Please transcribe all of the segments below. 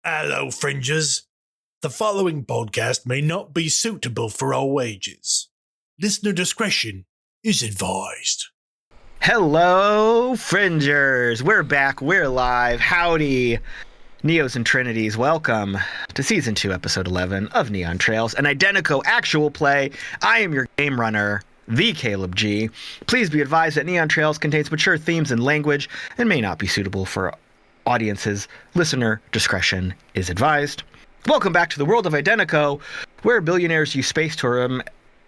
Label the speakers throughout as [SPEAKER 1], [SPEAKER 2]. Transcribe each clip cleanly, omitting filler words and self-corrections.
[SPEAKER 1] Hello, fringers. The following podcast may not be suitable for all ages. Listener discretion is advised.
[SPEAKER 2] Hello, fringers. We're back. We're live. Howdy, Neos and Trinities. Welcome to Season 2, Episode 11 of Neon Trails, an Identico actual play. I am your game runner, the Caleb G. Please be advised that Neon Trails contains mature themes and language and may not be suitable for audiences. Listener discretion is advised. Welcome back to the world of Identico, where billionaires use space tourism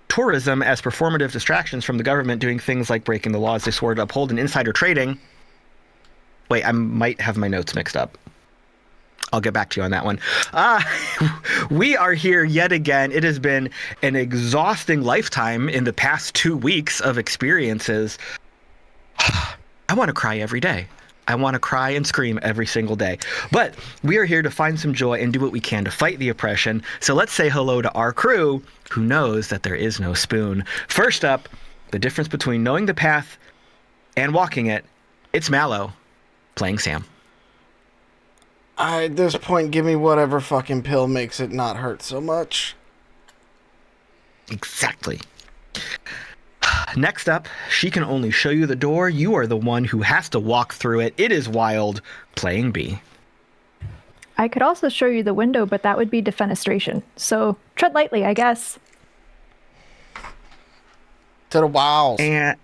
[SPEAKER 2] as performative distractions from the government doing things like breaking the laws they swore to uphold and insider trading. Wait, I might have my notes mixed up. I'll get back to you on that one. We are here yet again. It has been an exhausting lifetime in the past 2 weeks of experiences. I want to cry every day. I want to cry and scream every single day. But we are here to find some joy and do what we can to fight the oppression. So let's say hello to our crew, who knows that there is no spoon. First up, the difference between knowing the path and walking it. It's Mallo, playing Sam.
[SPEAKER 3] At this point, give me whatever fucking pill makes it not hurt so much.
[SPEAKER 2] Exactly. Next up, she can only show you the door. You are the one who has to walk through it. It is Wild, playing Bee.
[SPEAKER 4] I could also show you the window, but that would be defenestration. So tread lightly, I guess.
[SPEAKER 3] To the walls.
[SPEAKER 2] And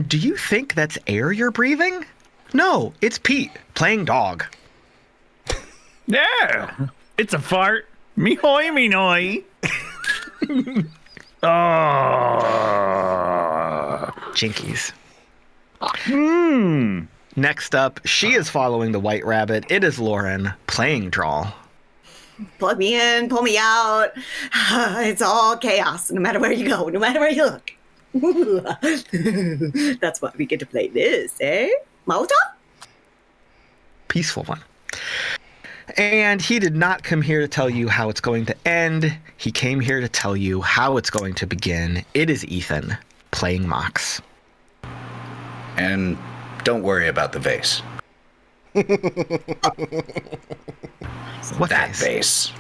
[SPEAKER 2] do you think that's air you're breathing? No, it's Pete, playing Dog.
[SPEAKER 5] Yeah, it's a fart. Me hoy, me noy. Oh,
[SPEAKER 2] Jinkies.
[SPEAKER 5] Hmm.
[SPEAKER 2] Next up, she is following the White Rabbit. It is Lauren, playing Drall.
[SPEAKER 6] Plug me in, pull me out. It's all chaos, no matter where you go, no matter where you look. That's why we get to play this, eh? Molotov?
[SPEAKER 2] Peaceful one. And he did not come here to tell you how it's going to end. He came here to tell you how it's going to begin. It is Ethan, playing Mox.
[SPEAKER 7] And don't worry about the vase.
[SPEAKER 2] What
[SPEAKER 7] that vase?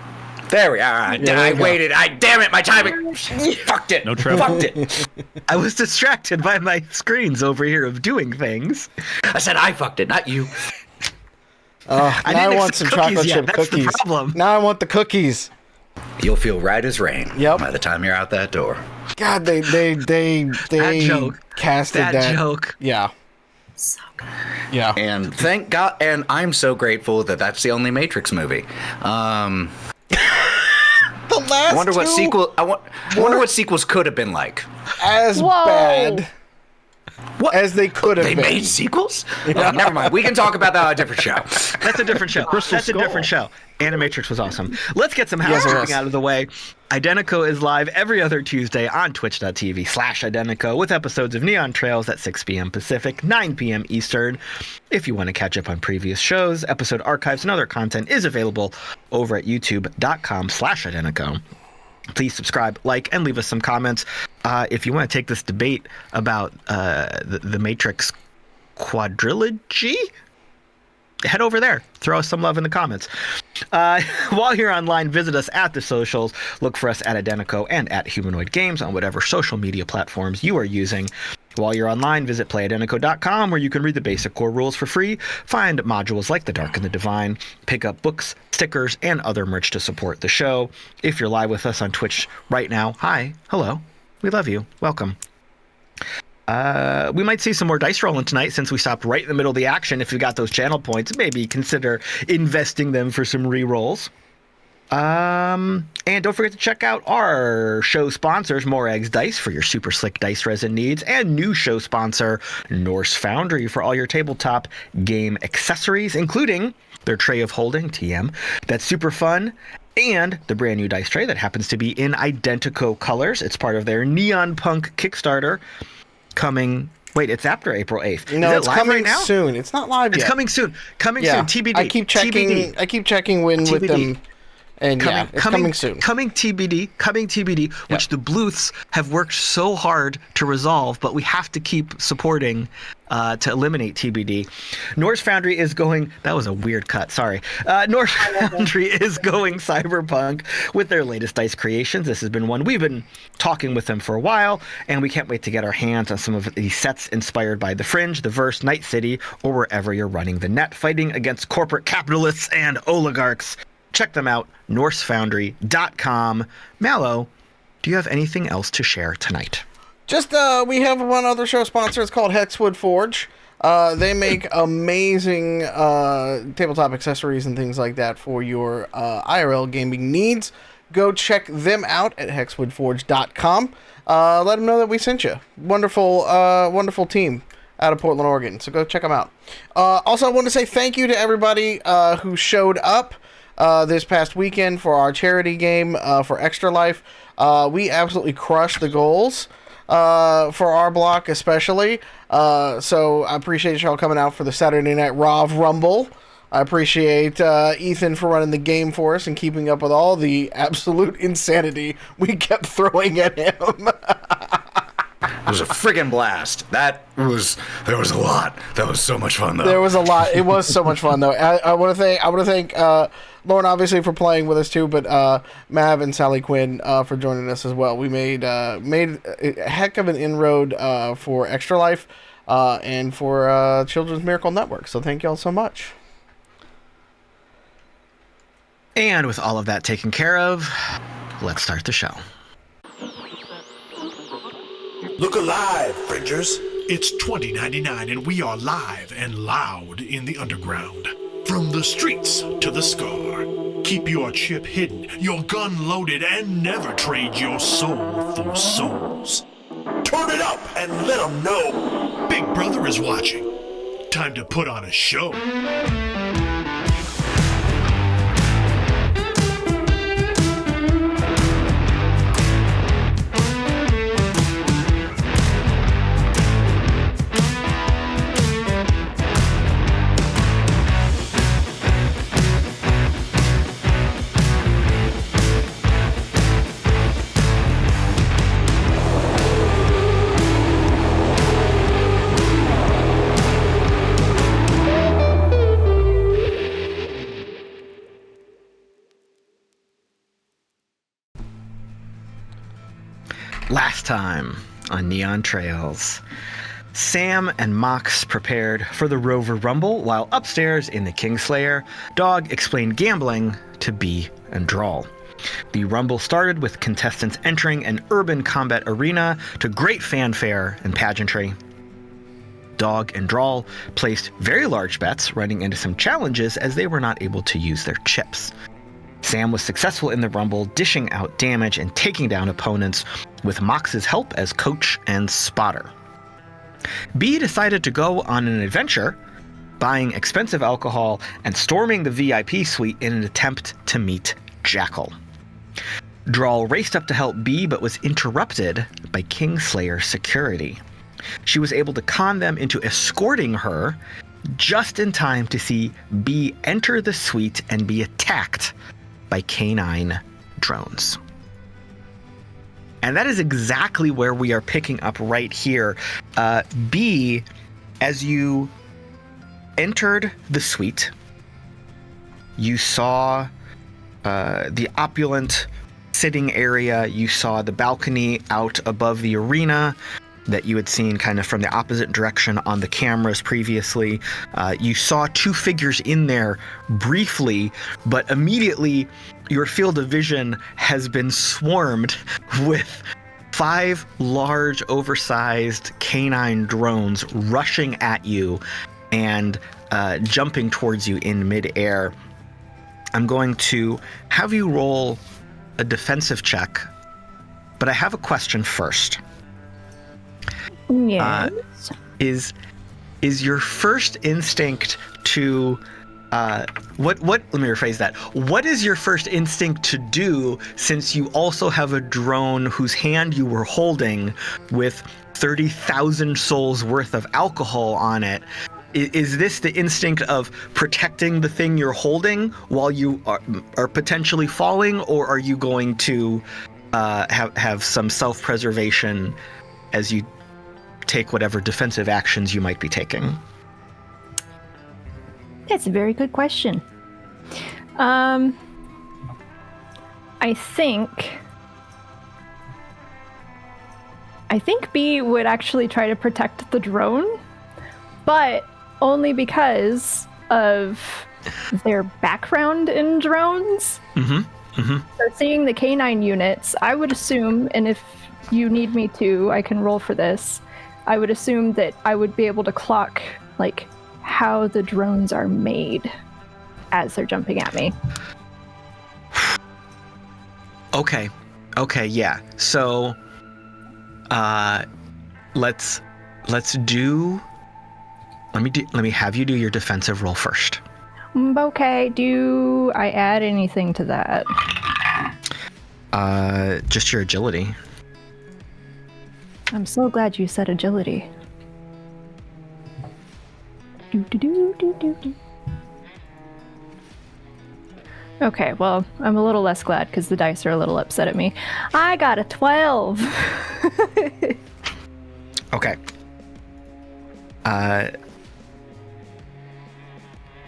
[SPEAKER 7] There we are. I waited. Damn it, my timing. Fucked it.
[SPEAKER 5] No trouble.
[SPEAKER 7] Fucked it.
[SPEAKER 2] I was distracted by my screens over here of doing things.
[SPEAKER 7] I said I fucked it, not you.
[SPEAKER 3] Now I want some chocolate chip cookies.
[SPEAKER 2] The problem.
[SPEAKER 3] Now I want the cookies.
[SPEAKER 7] You'll feel right as rain.
[SPEAKER 3] Yep.
[SPEAKER 7] By the time you're out that door.
[SPEAKER 3] God, they
[SPEAKER 2] That joke.
[SPEAKER 3] casted that
[SPEAKER 2] joke.
[SPEAKER 3] Yeah.
[SPEAKER 6] So good.
[SPEAKER 3] Yeah.
[SPEAKER 7] And thank God. And I'm so grateful that that's the only Matrix movie.
[SPEAKER 3] The last
[SPEAKER 7] I wonder what
[SPEAKER 3] two
[SPEAKER 7] sequel. I wonder what sequels could have been like.
[SPEAKER 3] as
[SPEAKER 4] Whoa.
[SPEAKER 3] bad
[SPEAKER 7] What?
[SPEAKER 3] as they could have
[SPEAKER 7] They
[SPEAKER 3] been.
[SPEAKER 7] made sequels? Oh, never mind. We can talk about that on a different show.
[SPEAKER 2] That's a different show. That's a different show. Animatrix was awesome. Let's get some housekeeping out of the way. Identico is live every other Tuesday on twitch.tv/Identico with episodes of Neon Trails at 6 p.m. Pacific, 9 p.m. Eastern. If you want to catch up on previous shows, episode archives, and other content is available over at youtube.com/Identico. Please subscribe, like, and leave us some comments. If you want to take this debate about the Matrix quadrilogy, head over there. Throw us some love in the comments. While you're online, visit us at the socials. Look for us at Identico and at Humanoid Games on whatever social media platforms you are using. While you're online, visit playidentico.com, where you can read the basic core rules for free, find modules like The Dark and the Divine, pick up books, stickers, and other merch to support the show. If you're live with us on Twitch right now, hi, hello, we love you, welcome. We might see some more dice rolling tonight since we stopped right in the middle of the action. If you got those channel points, maybe consider investing them for some re-rolls. And don't forget to check out our show sponsors, More Eggs Dice for your super slick dice resin needs, and new show sponsor, Norse Foundry, for all your tabletop game accessories, including their Tray of Holding, TM, that's super fun, and the brand new dice tray that happens to be in Identico colors. It's part of their Neon Punk Kickstarter coming... Wait, it's after April 8th.
[SPEAKER 3] No,
[SPEAKER 2] Is it
[SPEAKER 3] it's
[SPEAKER 2] live
[SPEAKER 3] coming
[SPEAKER 2] right now?
[SPEAKER 3] soon. It's not live yet.
[SPEAKER 2] It's coming soon. Coming soon. TBD.
[SPEAKER 3] I keep checking.
[SPEAKER 2] TBD.
[SPEAKER 3] I keep checking when with
[SPEAKER 2] TBD.
[SPEAKER 3] them, And yeah, it's coming soon.
[SPEAKER 2] Coming TBD, which the Bluths have worked so hard to resolve, but we have to keep supporting to eliminate TBD. Norse Foundry is going... That was a weird cut, sorry. Norse Foundry is going cyberpunk with their latest dice creations. This has been one we've been talking with them for a while, and we can't wait to get our hands on some of these sets inspired by The Fringe, The Verse, Night City, or wherever you're running the net, fighting against corporate capitalists and oligarchs. Check them out, norsefoundry.com. Mallo, do you have anything else to share tonight?
[SPEAKER 3] Just, we have one other show sponsor. It's called Hexwood Forge. They make amazing tabletop accessories and things like that for your IRL gaming needs. Go check them out at hexwoodforge.com. Let them know that we sent you. Wonderful team out of Portland, Oregon. So go check them out. Also, I want to say thank you to everybody who showed up this past weekend for our charity game for Extra Life. We absolutely crushed the goals for our block especially. So I appreciate y'all coming out for the Saturday Night Rover Rumble. I appreciate Ethan for running the game for us and keeping up with all the absolute insanity we kept throwing at him.
[SPEAKER 7] It was a friggin' blast. There was a lot. That was so much fun, though.
[SPEAKER 3] There was a lot. It was so much fun, though. I want to thank Lauren, obviously, for playing with us too, but Mav and Sally Quinn for joining us as well. We made a heck of an inroad for Extra Life and for Children's Miracle Network. So thank y'all so much.
[SPEAKER 2] And with all of that taken care of, let's start the show.
[SPEAKER 1] Look alive, Fringers. It's 2099 and we are live and loud in the underground. From the streets to the scar. Keep your chip hidden, your gun loaded, and never trade your soul for souls. Turn it up and let them know. Big Brother is watching. Time to put on a show.
[SPEAKER 2] Last time on Neon Trails, Sam and Mox prepared for the Rover Rumble, while upstairs in the Kinglsayer, Dog explained gambling to Bee and Drall. The Rumble started with contestants entering an urban combat arena to great fanfare and pageantry. Dog and Drall placed very large bets, running into some challenges as they were not able to use their chips. Sam was successful in the Rumble, dishing out damage and taking down opponents with Mox's help as coach and spotter. Bee decided to go on an adventure, buying expensive alcohol and storming the VIP suite in an attempt to meet Jackal. Drall raced up to help Bee but was interrupted by Kingslayer security. She was able to con them into escorting her just in time to see Bee enter the suite and be attacked by canine drones. And that is exactly where we are picking up right here. Bee, as you entered the suite, you saw the opulent sitting area. You saw the balcony out above the arena that you had seen kind of from the opposite direction on the cameras previously. You saw two figures in there briefly, but immediately your field of vision has been swarmed with 5 large, oversized canine drones rushing at you and jumping towards you in midair. I'm going to have you roll a defensive check, but I have a question first.
[SPEAKER 4] Yes.
[SPEAKER 2] Is your first instinct to let me rephrase that. What is your first instinct to do, since you also have a drone whose hand you were holding with 30,000 souls worth of alcohol on it? is this the instinct of protecting the thing you're holding while you are potentially falling, or are you going to have some self-preservation as you take whatever defensive actions you might be taking?
[SPEAKER 4] That's a very good question. I think Bee would actually try to protect the drone, but only because of their background in drones. So seeing the canine units, I would assume, and if you need me to, I can roll for this, I would assume that I would be able to clock, like, how the drones are made as they're jumping at me.
[SPEAKER 2] Okay, yeah. So, let's do. Let me have you do your defensive roll first.
[SPEAKER 4] Okay, do I add anything to that?
[SPEAKER 2] Just your agility.
[SPEAKER 4] I'm so glad you said agility. Do. Okay, well, I'm a little less glad because the dice are a little upset at me. I got a 12.
[SPEAKER 2] Okay.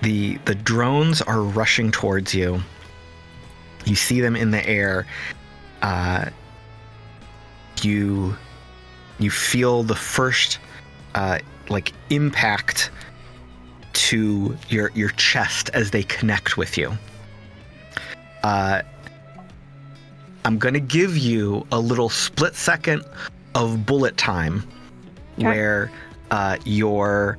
[SPEAKER 2] The drones are rushing towards you. You see them in the air. You feel the first impact to your chest as they connect with you. I'm gonna give you a little split second of bullet time, where your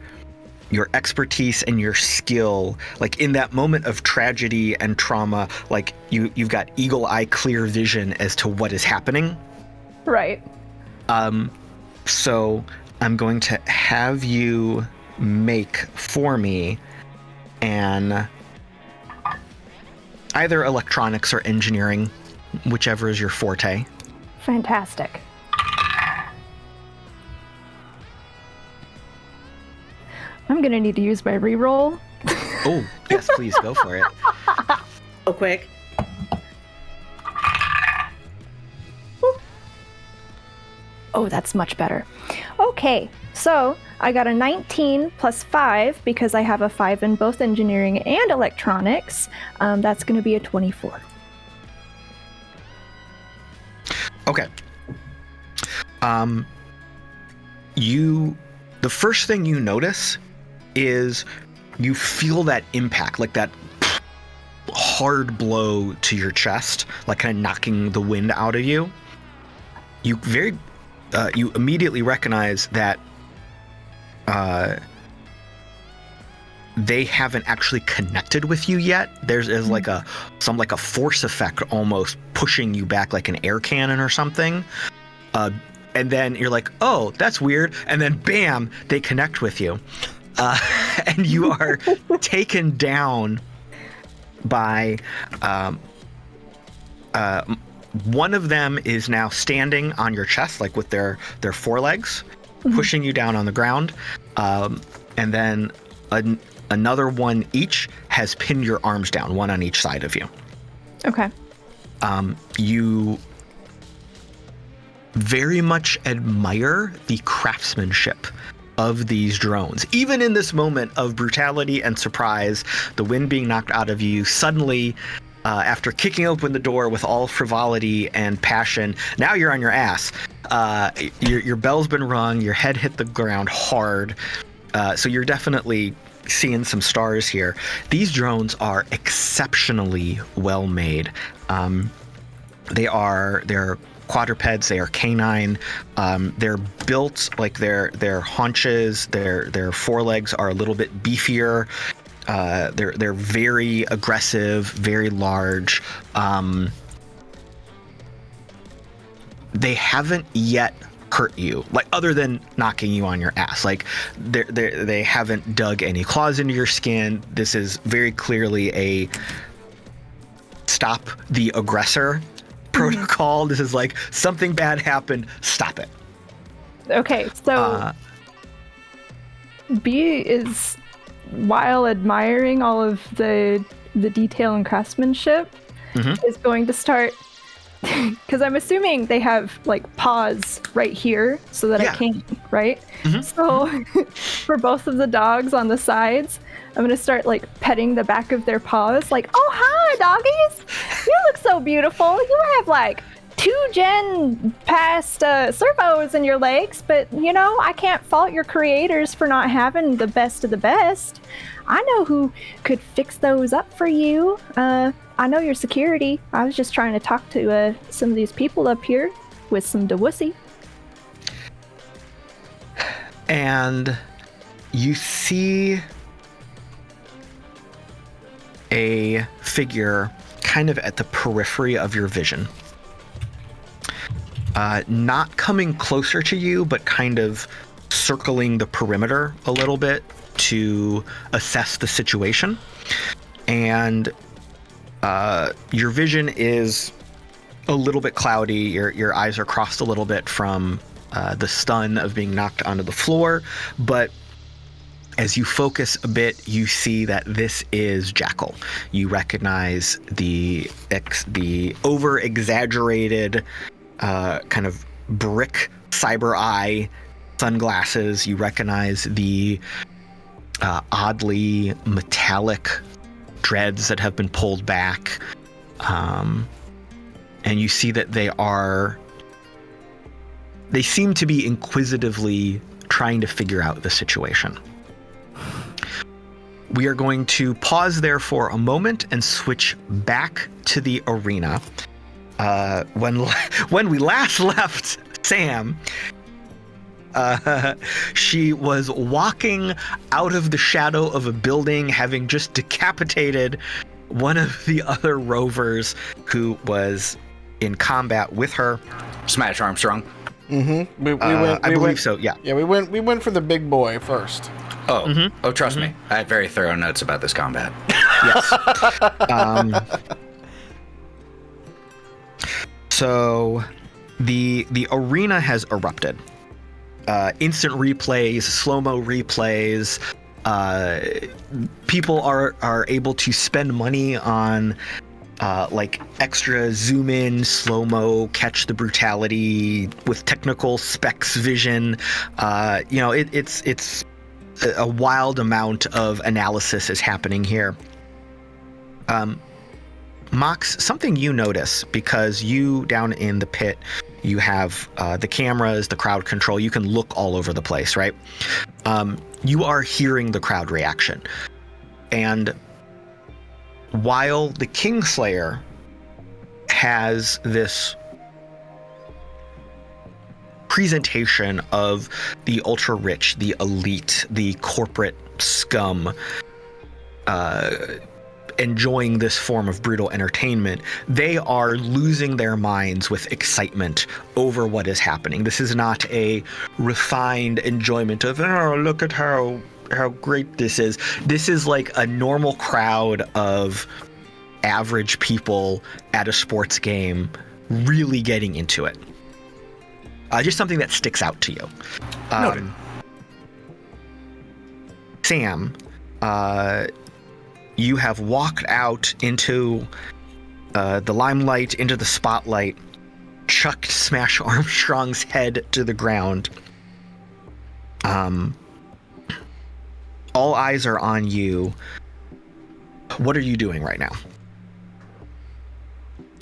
[SPEAKER 2] expertise and your skill, like in that moment of tragedy and trauma, like you've got eagle eye clear vision as to what is happening.
[SPEAKER 4] Right.
[SPEAKER 2] So I'm going to have you make for me an either electronics or engineering, whichever is your forte.
[SPEAKER 4] Fantastic. I'm gonna need to use my reroll.
[SPEAKER 2] Oh, yes, please go for it.
[SPEAKER 6] So quick.
[SPEAKER 4] Oh, that's much better. Okay, so I got a 19 plus 5 because I have a 5 in both engineering and electronics. That's going to be a 24.
[SPEAKER 2] Okay. The first thing you notice is you feel that impact, like that hard blow to your chest, like kind of knocking the wind out of you. You immediately recognize that they haven't actually connected with you yet. There's like a force effect almost pushing you back, like an air cannon or something. And then you're like, oh, that's weird. And then bam, they connect with you. And you are taken down by one of them is now standing on your chest, like with their forelegs, pushing you down on the ground. And then another one each has pinned your arms down, one on each side of you.
[SPEAKER 4] Okay.
[SPEAKER 2] You very much admire the craftsmanship of these drones. Even in this moment of brutality and surprise, the wind being knocked out of you, suddenly, after kicking open the door with all frivolity and passion, now you're on your ass. Your bell's been rung, your head hit the ground hard, so you're definitely seeing some stars here. These drones are exceptionally well made. They're quadrupeds, they are canine. They're built like their haunches, their forelegs are a little bit beefier. They're very aggressive, very large. They haven't yet hurt you, like other than knocking you on your ass. Like they haven't dug any claws into your skin. This is very clearly a stop the aggressor protocol. This is like something bad happened, stop it.
[SPEAKER 4] Okay, so Bee is, while admiring all of the detail and craftsmanship, is going to start, because I'm assuming they have like paws right here so that I can't, right? So for both of the dogs on the sides, I'm going to start like petting the back of their paws, like, oh, hi, doggies. You look so beautiful. You have like 2 gen past servos in your legs, but you know, I can't fault your creators for not having the best of the best. I know who could fix those up for you. I know your security. I was just trying to talk to some of these people up here with some dewussy.
[SPEAKER 2] And you see a figure kind of at the periphery of your vision. Not coming closer to you, but kind of circling the perimeter a little bit to assess the situation. And your vision is a little bit cloudy. Your eyes are crossed a little bit from the stun of being knocked onto the floor. But as you focus a bit, you see that this is Jackal. You recognize the over-exaggerated kind of brick cyber eye sunglasses. You recognize the oddly metallic dreads that have been pulled back. And you see that they seem to be inquisitively trying to figure out the situation. We are going to pause there for a moment and switch back to the arena. When we last left Sam, she was walking out of the shadow of a building, having just decapitated one of the other rovers who was in combat with her.
[SPEAKER 7] Smash Armstrong.
[SPEAKER 3] Mm-hmm.
[SPEAKER 2] I believe so. Yeah.
[SPEAKER 3] Yeah, we went for the big boy first.
[SPEAKER 7] Oh, trust me. I had very thorough notes about this combat.
[SPEAKER 2] Yes. So the arena has erupted. Instant replays, slow-mo replays. People are able to spend money on like extra zoom in, slow-mo, catch the brutality with technical specs vision. It's a wild amount of analysis is happening here. Mox, something you notice, because you down in the pit, you have the cameras, the crowd control, you can look all over the place, right? You are hearing the crowd reaction. And while the Kinglsayer has this presentation of the ultra rich, the elite, the corporate scum, enjoying this form of brutal entertainment, they are losing their minds with excitement over what is happening. This is not a refined enjoyment of, oh, look at how great this is. This is like a normal crowd of average people at a sports game really getting into it. Just something that sticks out to you.
[SPEAKER 7] Noted.
[SPEAKER 2] Sam, you have walked out into the limelight, into the spotlight, chucked Smash Armstrong's head to the ground. All eyes are on you. What are you doing right now?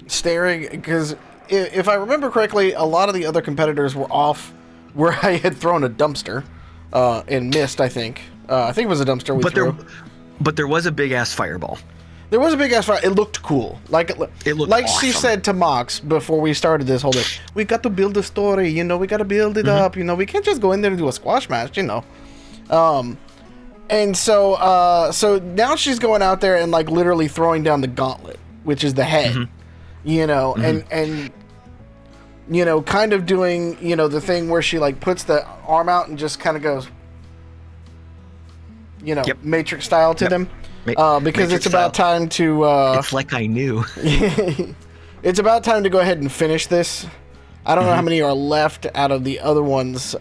[SPEAKER 3] Staring, because if I remember correctly, a lot of the other competitors were off where I had thrown a dumpster and missed, I think. I think it was a dumpster we threw.
[SPEAKER 2] But there was a big-ass fireball.
[SPEAKER 3] There was a big-ass fire. It looked cool. It looked like awesome. She said to Mox before we started this whole thing, we got to build a story, we got to build it up, we can't just go in there and do a squash match, And so now she's going out there and like literally throwing down the gauntlet, which is the head, and kind of doing, the thing where she like puts the arm out and just kind of goes, Matrix style to them, because Matrix it's about time to.
[SPEAKER 2] It's like I knew.
[SPEAKER 3] It's about time to go ahead and finish this. I don't know how many are left out of the other ones.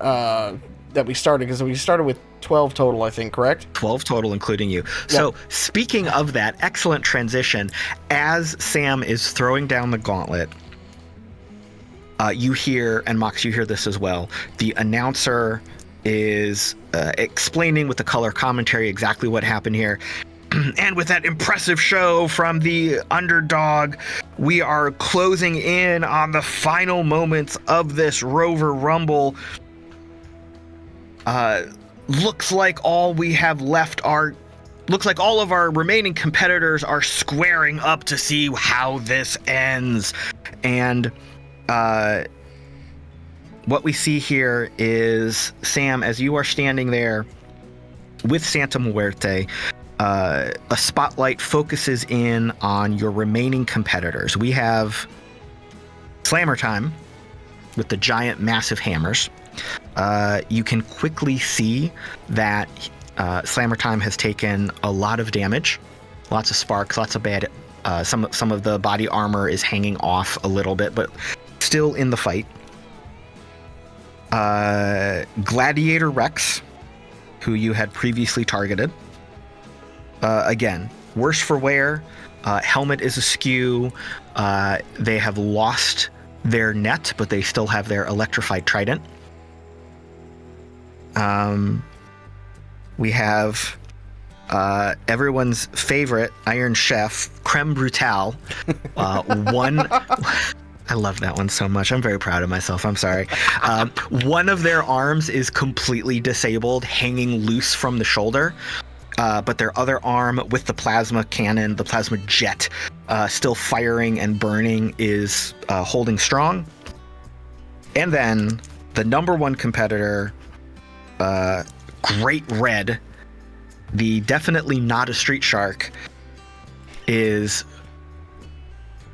[SPEAKER 3] that we started, because we started with 12 total, I think, correct?
[SPEAKER 2] 12 total, including you. So, speaking of that, excellent transition. As Sam is throwing down the gauntlet, you hear, and Mox, you hear this as well, the announcer is explaining with the color commentary exactly what happened here. And with that impressive show from the underdog, we are closing in on the final moments of this Rover Rumble. Looks like all we have left looks like all of our remaining competitors are squaring up to see how this ends. And what we see here is, Sam, as you are standing there with Santa Muerte, a spotlight focuses in on your remaining competitors. We have Slammer Time with the giant, massive hammers. You can quickly see that Slammer Time has taken a lot of damage, lots of sparks, lots of bad. Some of the body armor is hanging off a little bit, but still in the fight. Gladiator Rex, who you had previously targeted. Again, worse for wear. Helmet is askew. They have lost their net, but they still have their electrified trident. We have everyone's favorite Iron Chef, Creme Brutale. One... I love that one so much. I'm very proud of myself. I'm sorry. One of their arms is completely disabled, hanging loose from the shoulder. But their other arm with the plasma cannon, the plasma jet, still firing and burning, is holding strong. And then the number one competitor, Great Red, the definitely not a street shark, is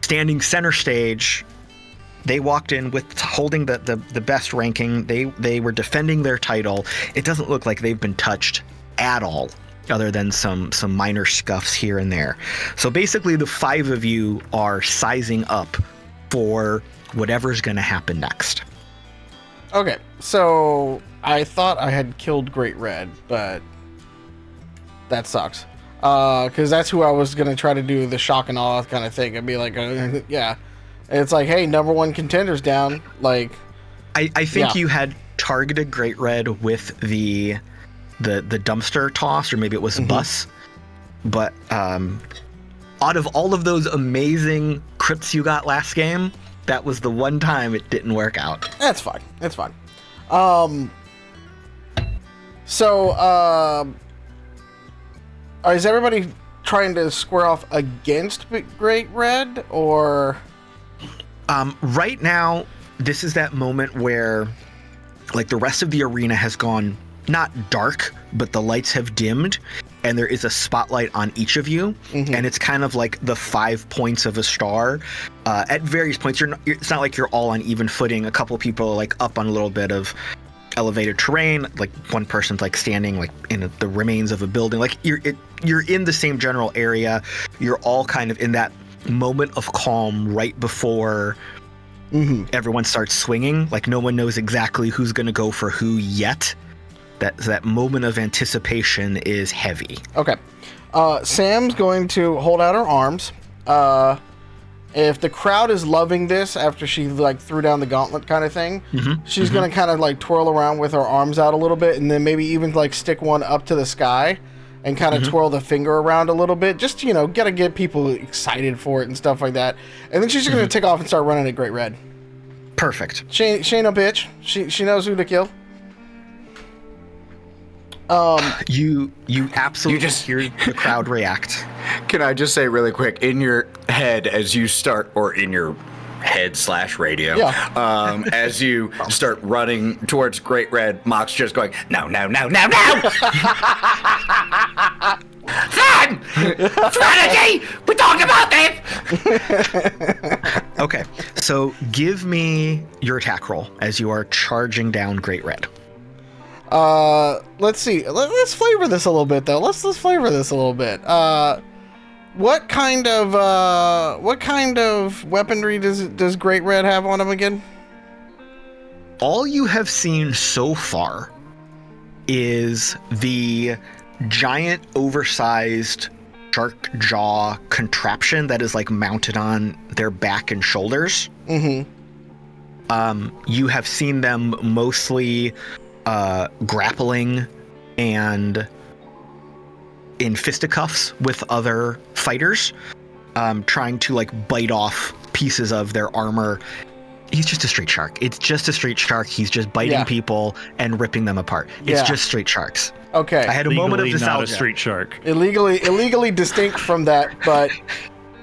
[SPEAKER 2] standing center stage. They walked in with holding the best ranking. They were defending their title. It doesn't look like they've been touched at all, other than some minor scuffs here and there. So basically the five of you are sizing up for whatever's going to happen next.
[SPEAKER 3] Okay, so I thought I had killed Great Red, but that sucks. Because that's who I was going to try to do the shock and awe kind of thing. I'd be like, yeah. It's like, hey, number one contender's down. Like,
[SPEAKER 2] I think you had targeted Great Red with the dumpster toss, or maybe it was a bus. But out of all of those amazing crits you got last game, that was the one time it didn't work out.
[SPEAKER 3] That's fine. That's fine. So, is everybody trying to square off against Great Red, or?
[SPEAKER 2] Right now, this is that moment where, like, the rest of the arena has gone not dark, but the lights have dimmed, and there is a spotlight on each of you, and it's kind of like the 5 points of a star. At various points, it's not like you're all on even footing. A couple people are like up on a little bit of elevated terrain. Like one person's like standing like in the remains of a building. Like you're in the same general area. You're all kind of in that moment of calm right before everyone starts swinging. Like no one knows exactly who's going to go for who yet. That moment of anticipation is heavy. Okay.
[SPEAKER 3] Sam's going to hold out her arms. If the crowd is loving this after she like threw down the gauntlet kind of thing, she's going to kind of like twirl around with her arms out a little bit, and then maybe even like stick one up to the sky and kind of twirl the finger around a little bit. Just, you know, gotta get people excited for it and stuff like that. And then she's just going to take off and start running at Great Red.
[SPEAKER 2] Perfect.
[SPEAKER 3] She ain't a bitch. She knows who to kill.
[SPEAKER 2] You absolutely just hear the crowd react.
[SPEAKER 7] Can I just say really quick, in your head as you start, or in your head/radio, as you start running towards Great Red, Mox just going, no. Fun! Strategy! We talk about this!
[SPEAKER 2] Okay, so give me your attack roll as you are charging down Great Red.
[SPEAKER 3] Let's see. Let's flavor this a little bit, though. Let's flavor this a little bit. What kind of weaponry does Great Red have on him again?
[SPEAKER 2] All you have seen so far is the giant, oversized shark jaw contraption that is like mounted on their back and shoulders.
[SPEAKER 3] Mm-hmm.
[SPEAKER 2] You have seen them mostly grappling and in fisticuffs with other fighters, trying to like bite off pieces of their armor. He's just a street shark. It's just a street shark. He's just biting people and ripping them apart. It's just street sharks.
[SPEAKER 3] Okay.
[SPEAKER 2] I had a moment of
[SPEAKER 5] Legally
[SPEAKER 2] nostalgia.
[SPEAKER 5] not a street shark.
[SPEAKER 3] Illegally distinct from that, but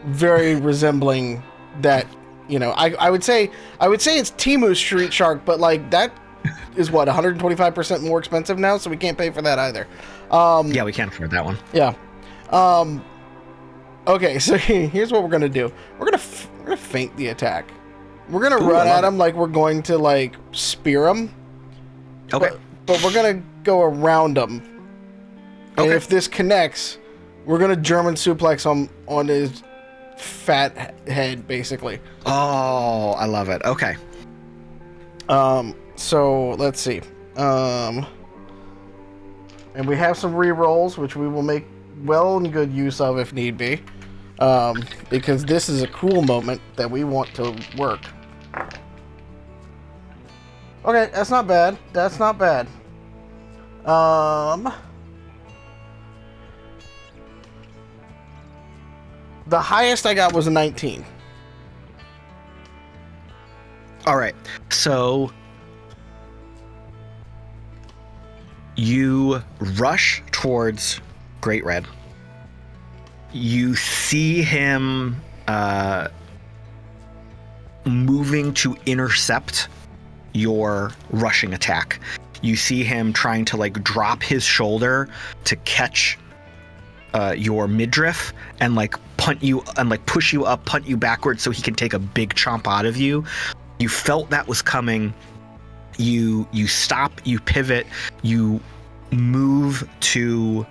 [SPEAKER 3] very resembling that. You know, I would say it's Temu's street shark, but like that is what 125% more expensive now, so we can't pay for that either.
[SPEAKER 2] Yeah, we can't afford that one.
[SPEAKER 3] Yeah. Okay, so here's what we're gonna do. We're gonna feint the attack. We're gonna run at him like we're going to like spear him.
[SPEAKER 2] Okay.
[SPEAKER 3] But we're gonna go around him. And
[SPEAKER 2] Okay.
[SPEAKER 3] if this connects, we're gonna German suplex on his fat head, basically.
[SPEAKER 2] Oh, I love it. Okay.
[SPEAKER 3] So let's see. And we have some re-rolls, which we will make well and good use of if need be. Because this is a cool moment that we want to work. Okay, that's not bad. That's not bad. The highest I got was a 19.
[SPEAKER 2] All right. So you rush towards Great Red. You see him moving to intercept your rushing attack. You see him trying to like drop his shoulder to catch your midriff and like punt you and like push you up, punt you backwards so he can take a big chomp out of you. You felt that was coming. You stop, you pivot, you move to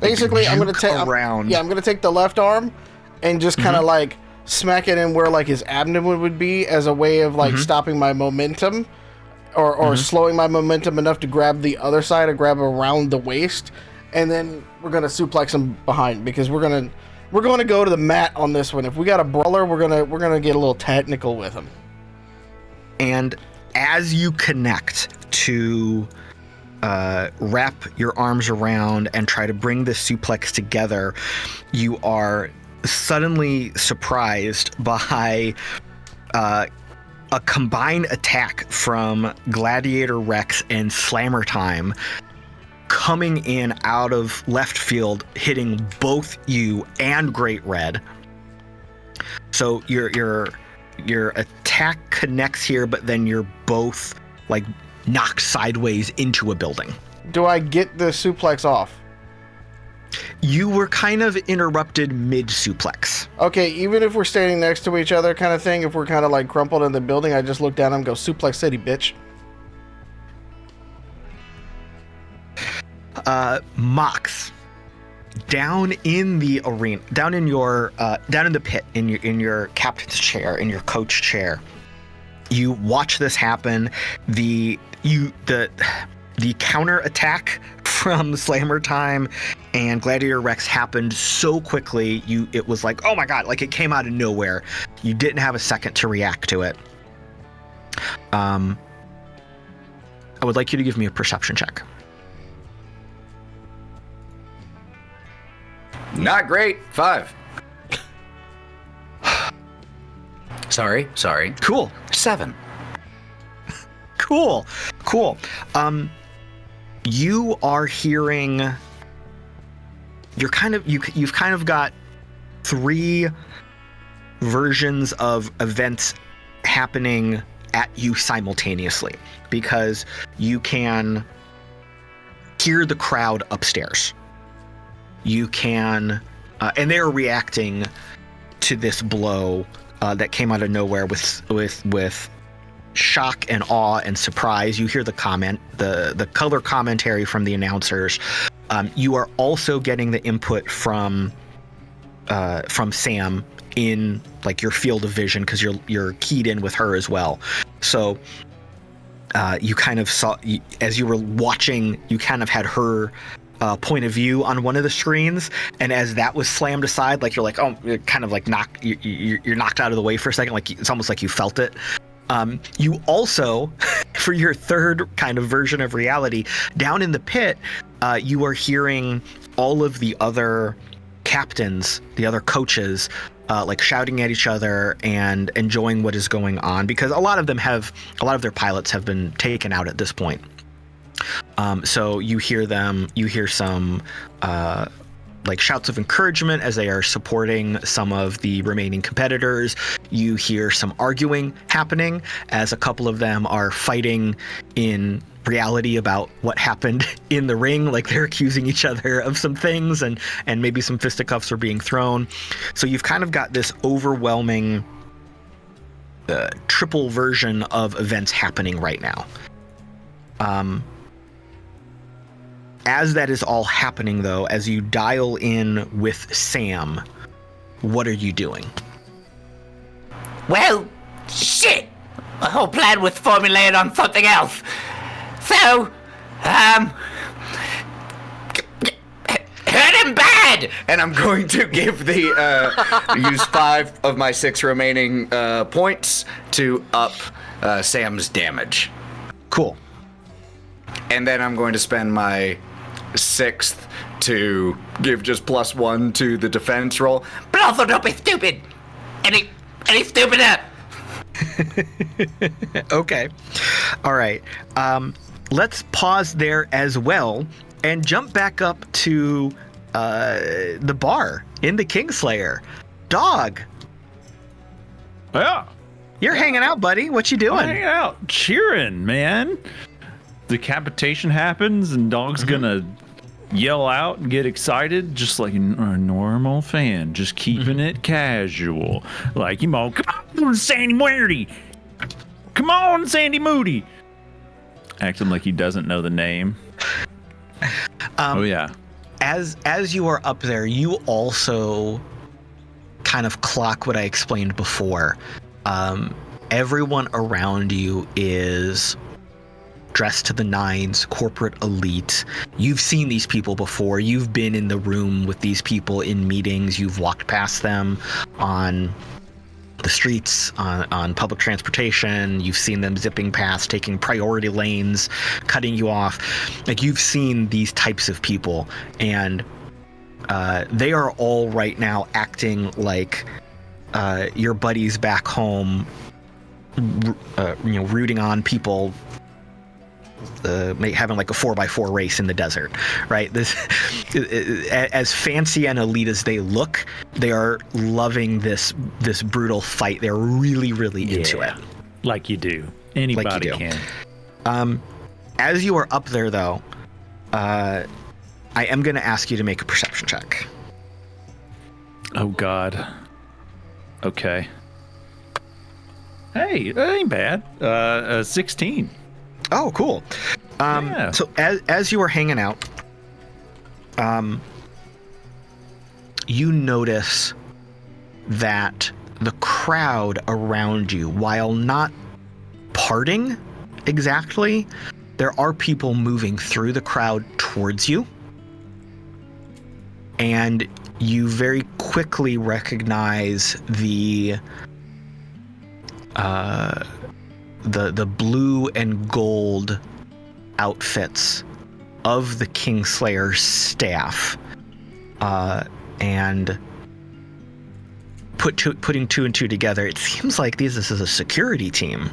[SPEAKER 3] basically I'm going to take
[SPEAKER 2] around.
[SPEAKER 3] I'm going to take the left arm and just kind of like smack it in where like his abdomen would be as a way of like stopping my momentum or slowing my momentum enough to grab the other side or grab around the waist, and then we're going to suplex him behind because we're going to go to the mat on this one. If we got a brawler, we're going to get a little technical with him.
[SPEAKER 2] And as you connect to wrap your arms around and try to bring the suplex together, you are suddenly surprised by a combined attack from Gladiator Rex and Slammer Time coming in out of left field, hitting both you and Great Red. So your attack connects here, but then you're both like knocked sideways into a building.
[SPEAKER 3] Do I get the suplex off?
[SPEAKER 2] You were kind of interrupted mid-suplex.
[SPEAKER 3] Okay, even if we're standing next to each other kind of thing, if we're kind of like crumpled in the building, I just look down and go, suplex city, bitch.
[SPEAKER 2] Mox, down in the arena, down in the pit, in your captain's chair, in your coach chair, you watch this happen. The counter attack from Slammer Time and Gladiator Rex happened so quickly. It was like, oh my god, like it came out of nowhere. You didn't have a second to react to it. I would like you to give me a perception check.
[SPEAKER 7] Not great. 5. Sorry.
[SPEAKER 2] Cool.
[SPEAKER 7] 7.
[SPEAKER 2] Cool. You are hearing. You've kind of got 3 versions of events happening at you simultaneously, because you can hear the crowd upstairs. You can, and they're reacting to this blow that came out of nowhere with shock and awe and surprise. You hear the color commentary from the announcers. You are also getting the input from Sam in like your field of vision, because you're keyed in with her as well. So you kind of saw, as you were watching, you kind of had her point of view on one of the screens, and as that was slammed aside, like you're kind of like you're knocked out of the way for a second, like it's almost like you felt it. You also, for your third kind of version of reality, down in the pit, you are hearing all of the other captains, the other coaches, like shouting at each other and enjoying what is going on, because a lot of their pilots have been taken out at this point. So you hear some like shouts of encouragement as they are supporting some of the remaining competitors. You hear some arguing happening as a couple of them are fighting in reality about what happened in the ring. Like they're accusing each other of some things, and maybe some fisticuffs are being thrown. So you've kind of got this overwhelming triple version of events happening right now. As that is all happening, though, as you dial in with Sam, what are you doing?
[SPEAKER 8] Well, shit! My whole plan was formulated on something else. So, hurt him bad!
[SPEAKER 7] And I'm going to give use 5 of my 6 remaining points to up Sam's damage.
[SPEAKER 2] Cool.
[SPEAKER 7] And then I'm going to spend my 6th to give just +1 to the defense roll.
[SPEAKER 8] But also don't be stupid! Any stupider!
[SPEAKER 2] Okay. All right. Let's pause there as well and jump back up to the bar in the Kinglsayer. Dog.
[SPEAKER 5] Yeah.
[SPEAKER 2] You're hanging out, buddy. What you doing?
[SPEAKER 5] Hanging out, cheering, man. Decapitation happens, and Dog's gonna yell out and get excited, just like a normal fan, just keeping it casual. Like, come on, Sandy Moody. Come on, Sandy Moody. Acting like he doesn't know the name. Oh yeah.
[SPEAKER 2] As you are up there, you also kind of clock what I explained before. Everyone around you is dressed to the nines, corporate elite. You've seen these people before. You've been in the room with these people in meetings. You've walked past them on the streets, on public transportation. You've seen them zipping past, taking priority lanes, cutting you off. Like, you've seen these types of people, and they are all right now acting like your buddies back home, rooting on people, having like a 4x4 race in the desert, right? This, as fancy and elite as they look, they are loving this brutal fight. They're really, really into it.
[SPEAKER 5] Like you do. Anybody can.
[SPEAKER 2] As you are up there, though, I am going to ask you to make a perception check.
[SPEAKER 5] Oh God. Okay. Hey, that ain't bad. 16.
[SPEAKER 2] Oh, cool.
[SPEAKER 5] Yeah.
[SPEAKER 2] So as you were hanging out, you notice that the crowd around you, while not parting exactly, there are people moving through the crowd towards you. And you very quickly recognize the blue and gold outfits of the Kingslayer's staff, and putting 2 and 2 together, it seems like this is a security team.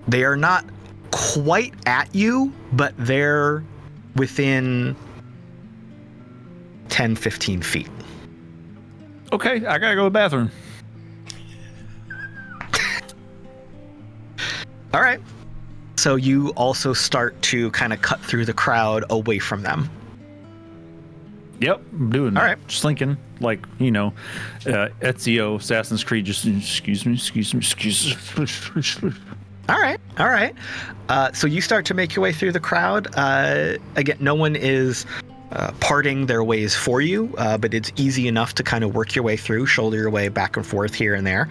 [SPEAKER 2] They are not quite at you, but they're within 10-15 feet.
[SPEAKER 5] Okay, I gotta go to the bathroom.
[SPEAKER 2] All right. So you also start to kind of cut through the crowd away from them.
[SPEAKER 5] Yep, I'm doing that.
[SPEAKER 2] All right.
[SPEAKER 5] Just thinking, like, Ezio, Assassin's Creed, just excuse me.
[SPEAKER 2] All right. So you start to make your way through the crowd. Again, no one is parting their ways for you, but it's easy enough to kind of work your way through, shoulder your way back and forth here and there.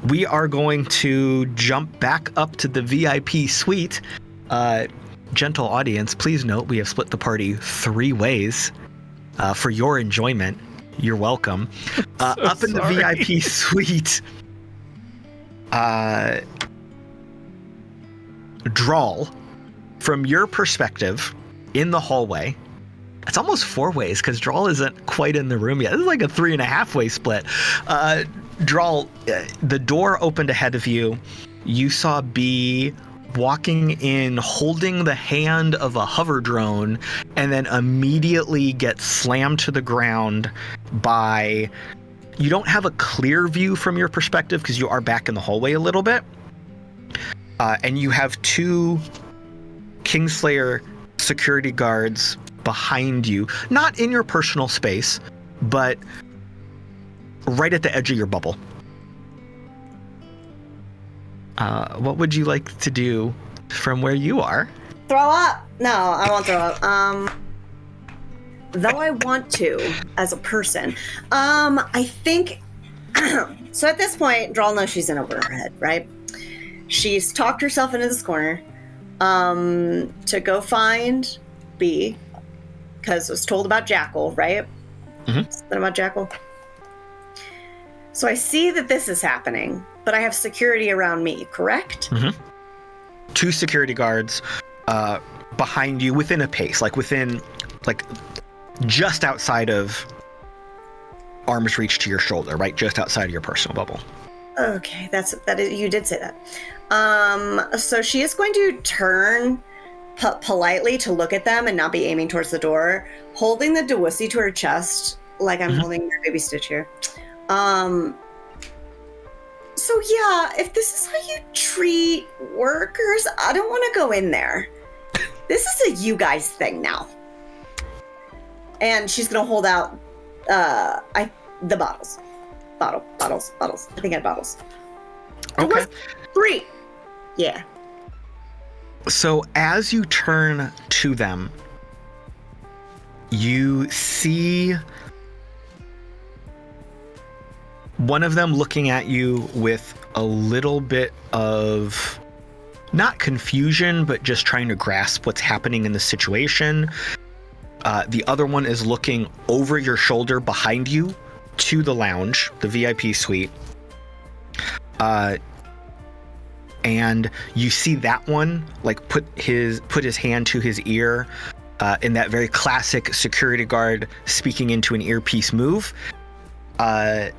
[SPEAKER 2] We are going to jump back up to the VIP suite. Gentle audience, please note we have split the party 3 ways for your enjoyment. You're welcome. Up in the VIP suite, Drall, from your perspective, in the hallway, it's almost 4 ways because Drall isn't quite in the room yet. This is like a 3.5-way split. Drall, the door opened ahead of you. You saw Bee walking in, holding the hand of a hover drone, and then immediately get slammed to the ground by... You don't have a clear view from your perspective because you are back in the hallway a little bit. And you have 2 Kinglsayer security guards behind you, not in your personal space, but right at the edge of your bubble. What would you like to do from where you are?
[SPEAKER 6] Throw up? No, I won't throw up. Though I want to, as a person. I think... So at this point, Drall knows she's in over her head, right? She's talked herself into this corner to go find Bee, because it was told about Jackal, right?
[SPEAKER 2] Mm-hmm.
[SPEAKER 6] Something about Jackal. So I see that this is happening, but I have security around me, correct?
[SPEAKER 2] Mm-hmm. 2 security guards behind you within a pace, like just outside of arm's reach to your shoulder, right? Just outside of your personal bubble.
[SPEAKER 6] Okay, you did say that. So she is going to turn politely to look at them and not be aiming towards the door, holding the Dewussy to her chest, like I'm holding your baby Stitch here. So yeah, if this is how you treat workers, I don't want to go in there. This is a you guys thing now. And she's gonna hold out the bottles. Bottles. I think I had bottles.
[SPEAKER 2] Okay.
[SPEAKER 6] 3. Yeah.
[SPEAKER 2] So as you turn to them, you see one of them looking at you with a little bit of, not confusion, but just trying to grasp what's happening in the situation. The other one is looking over your shoulder behind you to the lounge, the VIP suite. And you see that one like put his hand to his ear in that very classic security guard speaking into an earpiece move. The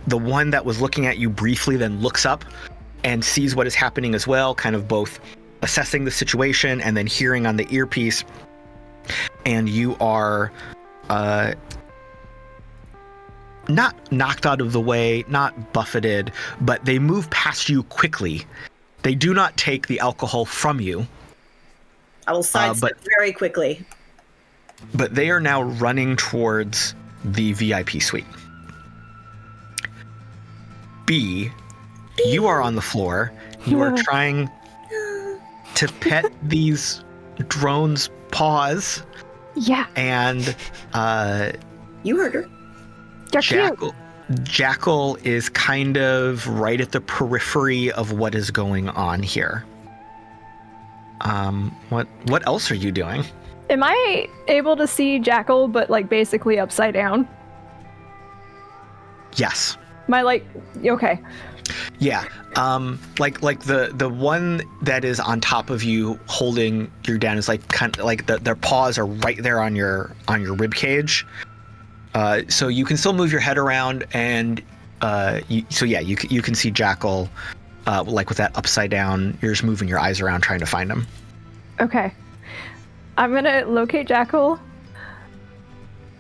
[SPEAKER 2] one that was looking at you briefly then looks up and sees what is happening as well, kind of both assessing the situation and then hearing on the earpiece. And you are not knocked out of the way, not buffeted, but they move past you quickly. They do not take the alcohol from you.
[SPEAKER 6] I will sidestep very quickly.
[SPEAKER 2] But they are now running towards the VIP suite. Bee, you are on the floor. You are trying to pet these drones' paws.
[SPEAKER 4] Yeah.
[SPEAKER 2] And
[SPEAKER 6] you heard her.
[SPEAKER 2] Jackal is kind of right at the periphery of what is going on here. What else are you doing?
[SPEAKER 4] Am I able to see Jackal, but like basically upside down?
[SPEAKER 2] Yes.
[SPEAKER 4] Okay.
[SPEAKER 2] Yeah. Like the one that is on top of you holding you down is like kind of like their paws are right there on your rib cage. So you can still move your head around, and you can see Jackal, like with that upside down. You're just moving your eyes around trying to find him.
[SPEAKER 4] Okay, I'm gonna locate Jackal,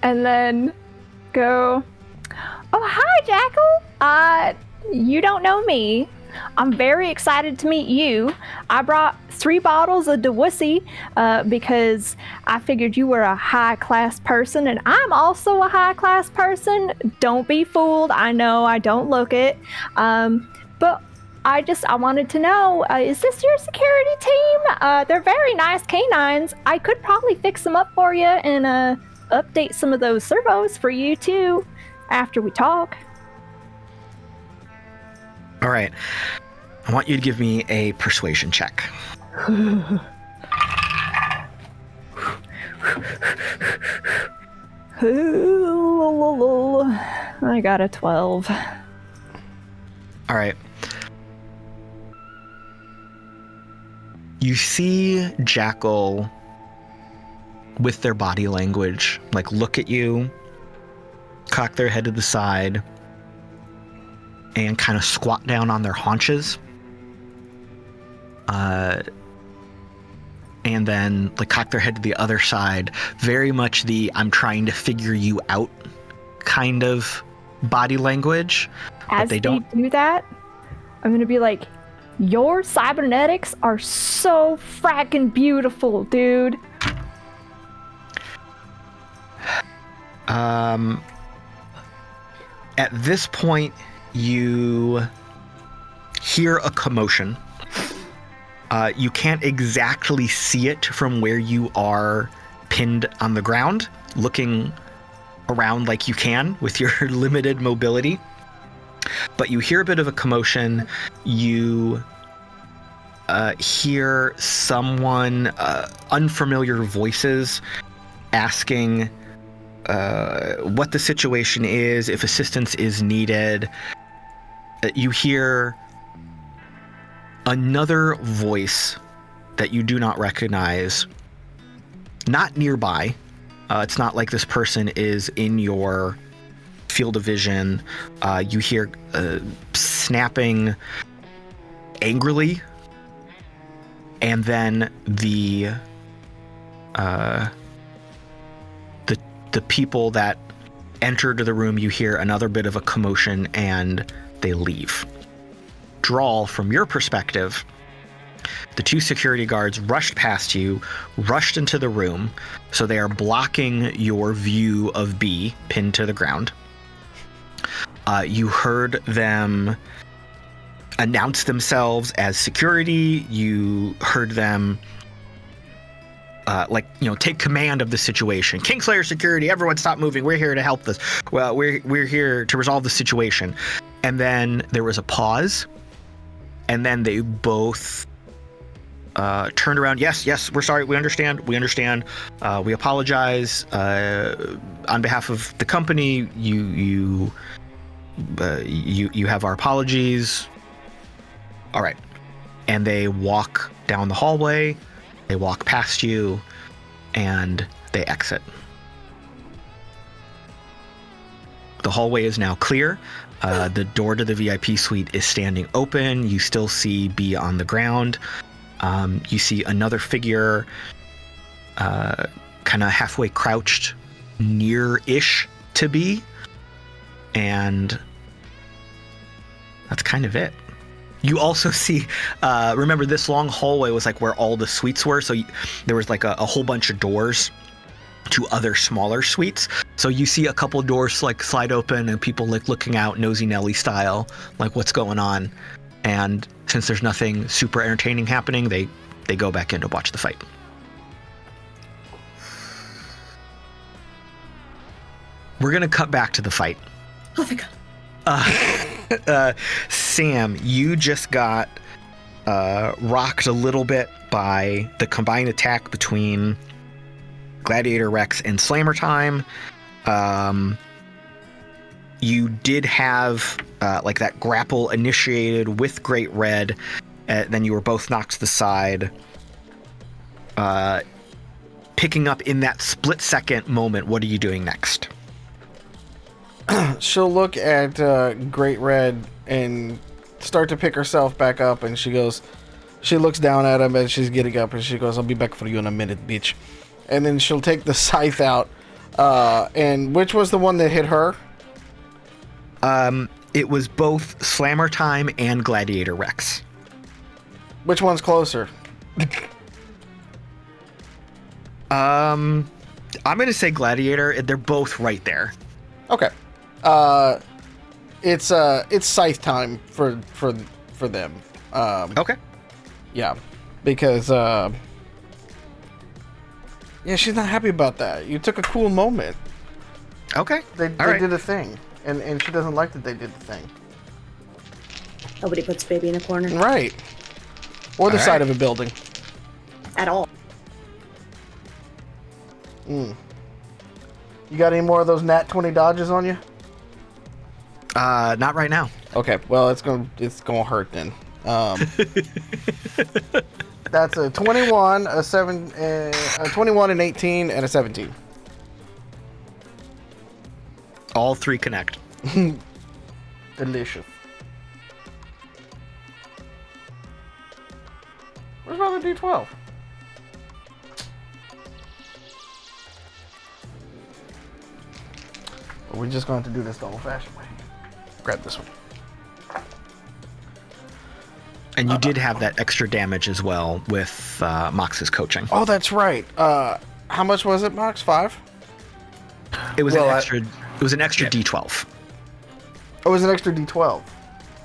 [SPEAKER 4] and then go. Oh, hi, Jackal. You don't know me. I'm very excited to meet you. I brought 3 bottles of Dewussy because I figured you were a high-class person, and I'm also a high-class person. Don't be fooled. I know I don't look it. But I wanted to know, is this your security team? They're very nice canines. I could probably fix them up for you and update some of those servos for you, too, after we talk.
[SPEAKER 2] All right. I want you to give me a persuasion check.
[SPEAKER 4] I got a 12.
[SPEAKER 2] All right. You see Jackal with their body language, like look at you, cock their head to the side, and kind of squat down on their haunches. And then like cock their head to the other side. Very much the I'm trying to figure you out kind of body language.
[SPEAKER 4] As
[SPEAKER 2] but they don't
[SPEAKER 4] do that, I'm gonna be like, your cybernetics are so fracking beautiful, dude.
[SPEAKER 2] At this point, you hear a commotion. You can't exactly see it from where you are pinned on the ground, looking around like you can with your limited mobility. But you hear a bit of a commotion. You hear someone, unfamiliar voices, asking what the situation is, if assistance is needed. You hear another voice that you do not recognize, not nearby. It's not like this person is in your field of vision. You hear snapping angrily, and then the people that entered the room, you hear another bit of a commotion and they leave. Drall, from your perspective, the two security guards rushed past you, rushed into the room, so they are blocking your view of Bee pinned to the ground. You heard them announce themselves as security. You heard them take command of the situation. Kinglsayer security, everyone stop moving. We're here to help this. Well, we're here to resolve the situation. And then there was a pause. And then they both turned around. Yes, we're sorry. We understand. We apologize. On behalf of the company, you have our apologies. All right. And they walk down the hallway. They walk past you, and they exit. The hallway is now clear. The door to the VIP suite is standing open. You still see Bee on the ground. You see another figure kind of halfway crouched near-ish to Bee. And that's kind of it. You also see, remember this long hallway was like where all the suites were. So there was like a whole bunch of doors to other smaller suites. So you see a couple doors like slide open and people like looking out Nosy Nelly style, like what's going on. And since there's nothing super entertaining happening, they go back in to watch the fight. We're going to cut back to the fight.
[SPEAKER 6] Oh my god.
[SPEAKER 2] Sam, you just got rocked a little bit by the combined attack between Gladiator Rex and Slammer Time. You did have like that grapple initiated with Great Red. Then you were both knocked to the side. Picking up in that split second moment, what are you doing next?
[SPEAKER 3] She'll look at Great Red and start to pick herself back up, and she looks down at him as she's getting up, and she goes, "I'll be back for you in a minute, bitch." And then she'll take the scythe out. And which was the one that hit her?
[SPEAKER 2] It was both Slammer Time and Gladiator Rex.
[SPEAKER 3] Which one's closer?
[SPEAKER 2] I'm gonna say Gladiator. They're both right there.
[SPEAKER 3] Okay. It's scythe time for them.
[SPEAKER 2] Okay.
[SPEAKER 3] Yeah, because she's not happy about that. You took a cool moment.
[SPEAKER 2] Okay.
[SPEAKER 3] They did a thing, and she doesn't like that they did the thing.
[SPEAKER 6] Nobody puts baby in a corner.
[SPEAKER 3] Right. Or the side of a building.
[SPEAKER 6] At all.
[SPEAKER 3] You got any more of those nat 20 dodges on you?
[SPEAKER 2] Not right now.
[SPEAKER 3] Okay, well it's gonna hurt then. That's a 21, a 21, an 18, and a 17.
[SPEAKER 2] All 3 connect.
[SPEAKER 3] Delicious. Where's my other D12? We're just going to do this the old-fashioned way. Grab this one.
[SPEAKER 2] And you did have that extra damage as well with Mox's coaching.
[SPEAKER 3] Oh, that's right. How much was it, Mox? 5?
[SPEAKER 2] It was an extra. It was an extra D12.
[SPEAKER 3] Oh, it was an extra D12.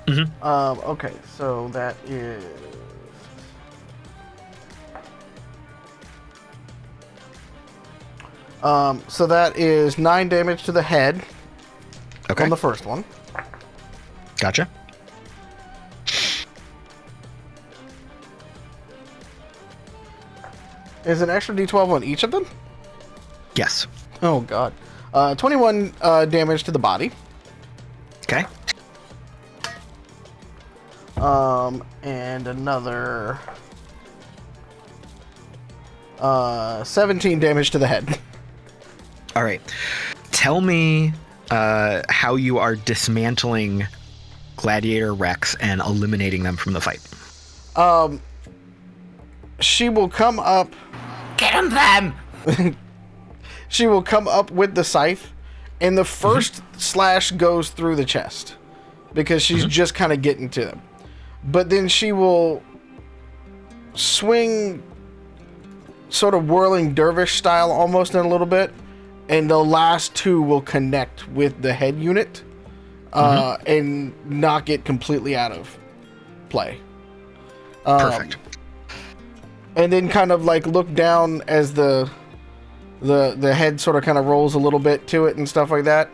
[SPEAKER 2] Mm-hmm.
[SPEAKER 3] Okay, so that is. So that is 9 damage to the head.
[SPEAKER 2] Okay.
[SPEAKER 3] On the first one.
[SPEAKER 2] Gotcha.
[SPEAKER 3] Is an extra D12 on each of them?
[SPEAKER 2] Yes.
[SPEAKER 3] Oh god. 21 damage to the body.
[SPEAKER 2] Okay.
[SPEAKER 3] And another 17 damage to the head.
[SPEAKER 2] All right. Tell me how you are dismantling Gladiator Rex and eliminating them from the fight.
[SPEAKER 3] She will come up.
[SPEAKER 8] Get him, them!
[SPEAKER 3] She will come up with the scythe, and the first slash goes through the chest because she's just kind of getting to them. But then she will swing sort of whirling dervish style almost in a little bit, and the last 2 will connect with the head unit and knock it completely out of play.
[SPEAKER 2] Perfect.
[SPEAKER 3] And then kind of like look down as the head sort of kind of rolls a little bit to it and stuff like that,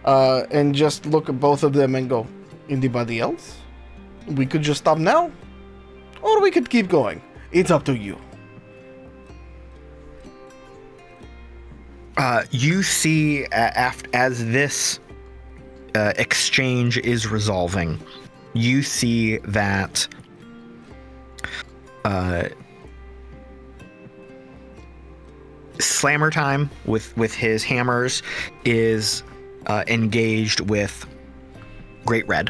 [SPEAKER 3] and just look at both of them and go, anybody else? We could just stop now, or we could keep going. It's up to you.
[SPEAKER 2] You see, as this exchange is resolving, you see that Slammer Time with his hammers is engaged with Great Red,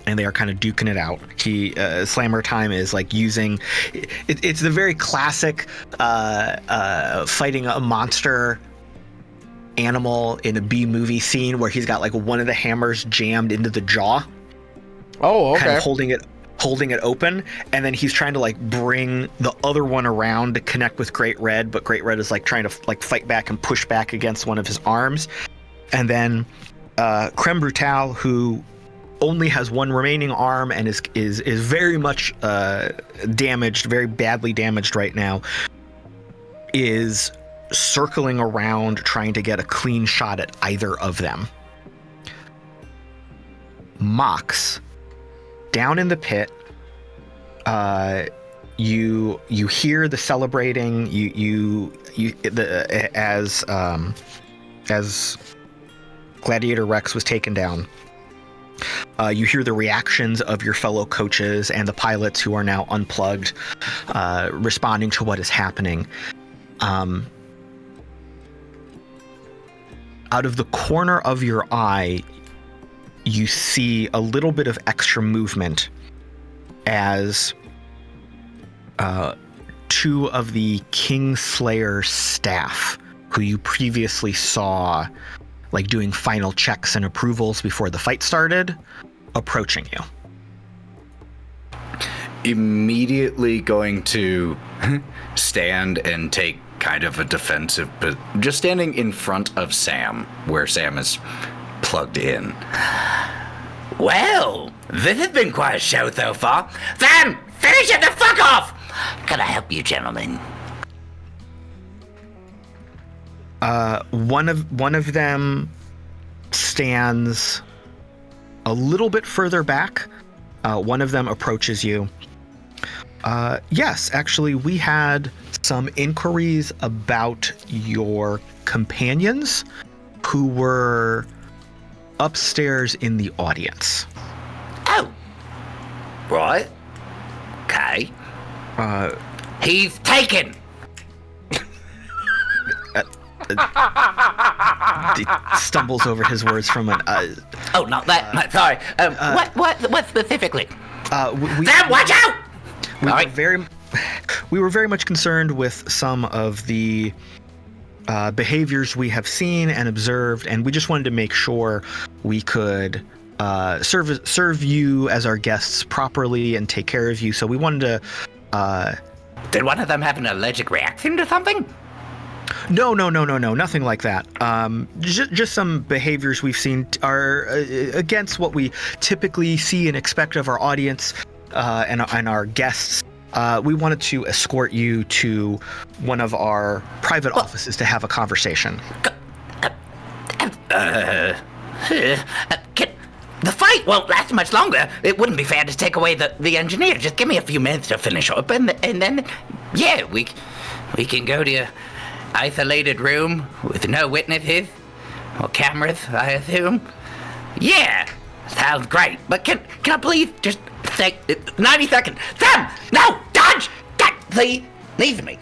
[SPEAKER 2] and they are kind of duking it out. Slammer Time is like using it's the very classic fighting a monster animal in a B movie scene where he's got like one of the hammers jammed into the jaw.
[SPEAKER 3] Oh, okay.
[SPEAKER 2] Kind of holding it open, and then he's trying to like bring the other one around to connect with Great Red, but Great Red is like trying to like fight back and push back against one of his arms. And then Creme Brutale, who only has one remaining arm and is very much damaged, very badly damaged right now, is circling around trying to get a clean shot at either of them. Mox, down in the pit, you hear the celebrating. As Gladiator Rex was taken down, you hear the reactions of your fellow coaches and the pilots who are now unplugged, responding to what is happening. Out of the corner of your eye, you see a little bit of extra movement as 2 of the Kinglsayer staff, who you previously saw like doing final checks and approvals before the fight started, approaching you.
[SPEAKER 7] Immediately going to stand and take kind of a defensive, but just standing in front of Sam, where Sam is plugged in.
[SPEAKER 8] Well, this has been quite a show so far. Sam, finish it the fuck off! Can I help you, gentlemen?
[SPEAKER 2] One of them stands a little bit further back, one of them approaches you. Yes, actually, we had some inquiries about your companions who were upstairs in the audience.
[SPEAKER 8] Oh. Right. Okay. He's taken.
[SPEAKER 2] He stumbles over his words from an.
[SPEAKER 8] Oh, not that. Sorry. What specifically?
[SPEAKER 2] Sam,
[SPEAKER 8] watch out!
[SPEAKER 2] We were very much concerned with some of the behaviors we have seen and observed, and we just wanted to make sure we could serve you as our guests properly and take care of you. So we wanted to.
[SPEAKER 8] Did one of them have an allergic reaction to something?
[SPEAKER 2] No, nothing like that. Just some behaviors we've seen are against what we typically see and expect of our audience and our guests. We wanted to escort you to one of our private offices to have a conversation.
[SPEAKER 8] The fight won't last much longer. It wouldn't be fair to take away the engineer. Just give me a few minutes to finish up, and then, yeah, we can go to your isolated room with no witnesses or cameras, I assume. Yeah, sounds great. But can I please just take 90 seconds? Sam, no, dodge! Please, leave me.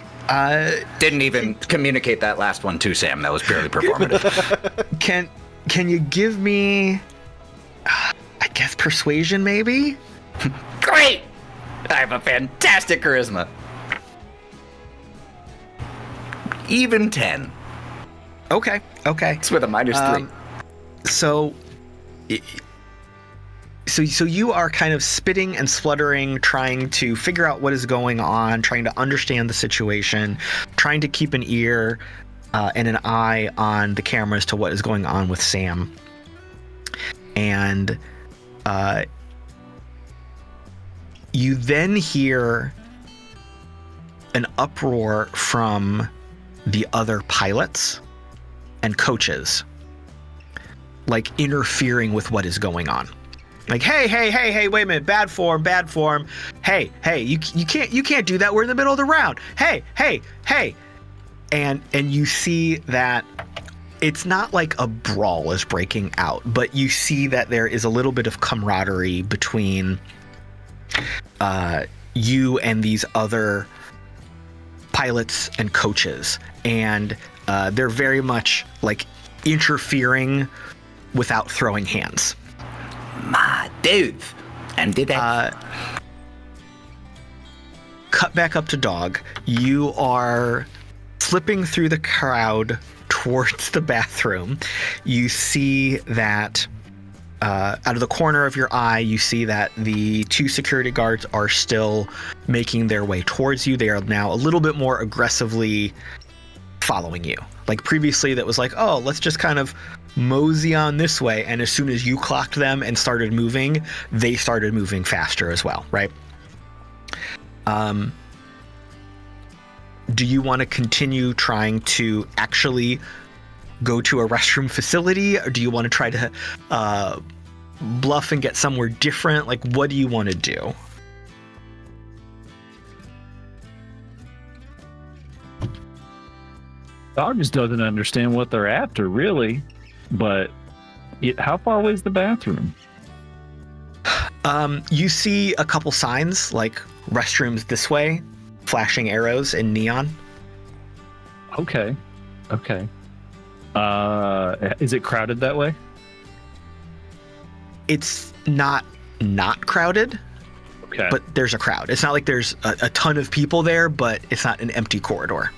[SPEAKER 7] Didn't even communicate that last one to Sam. That was purely performative.
[SPEAKER 2] Can you give me, I guess, persuasion, maybe?
[SPEAKER 7] Great! I have a fantastic charisma. Even 10.
[SPEAKER 2] Okay.
[SPEAKER 7] It's with a -3.
[SPEAKER 2] So you are kind of spitting and spluttering, trying to figure out what is going on, trying to understand the situation, trying to keep an ear and an eye on the camera as to what is going on with Sam. And you then hear an uproar from the other pilots and coaches, like interfering with what is going on. Like, hey, wait a minute, bad form. Hey, you can't do that. We're in the middle of the round. Hey. And you see that it's not like a brawl is breaking out, but you see that there is a little bit of camaraderie between you and these other pilots and coaches, and they're very much like interfering without throwing hands.
[SPEAKER 8] My dudes. And did that?
[SPEAKER 2] Cut back up to Dog. You are flipping through the crowd towards the bathroom. You see that out of the corner of your eye, you see that the 2 security guards are still making their way towards you. They are now a little bit more aggressively following you. Like previously that was like, oh, let's just kind of mosey on this way. And as soon as you clocked them and started moving, they started moving faster as well, right? Do you want to continue trying to actually go to a restroom facility, or do you want to try to bluff and get somewhere different? Like, what do you want to do?
[SPEAKER 5] Dog just doesn't understand what they're after, really. But how far away is the bathroom?
[SPEAKER 2] You see a couple signs, like restrooms this way, flashing arrows in neon.
[SPEAKER 5] Okay. Is it crowded that way?
[SPEAKER 2] It's not crowded.
[SPEAKER 5] Okay.
[SPEAKER 2] But there's a crowd. It's not like there's a ton of people there, but it's not an empty corridor.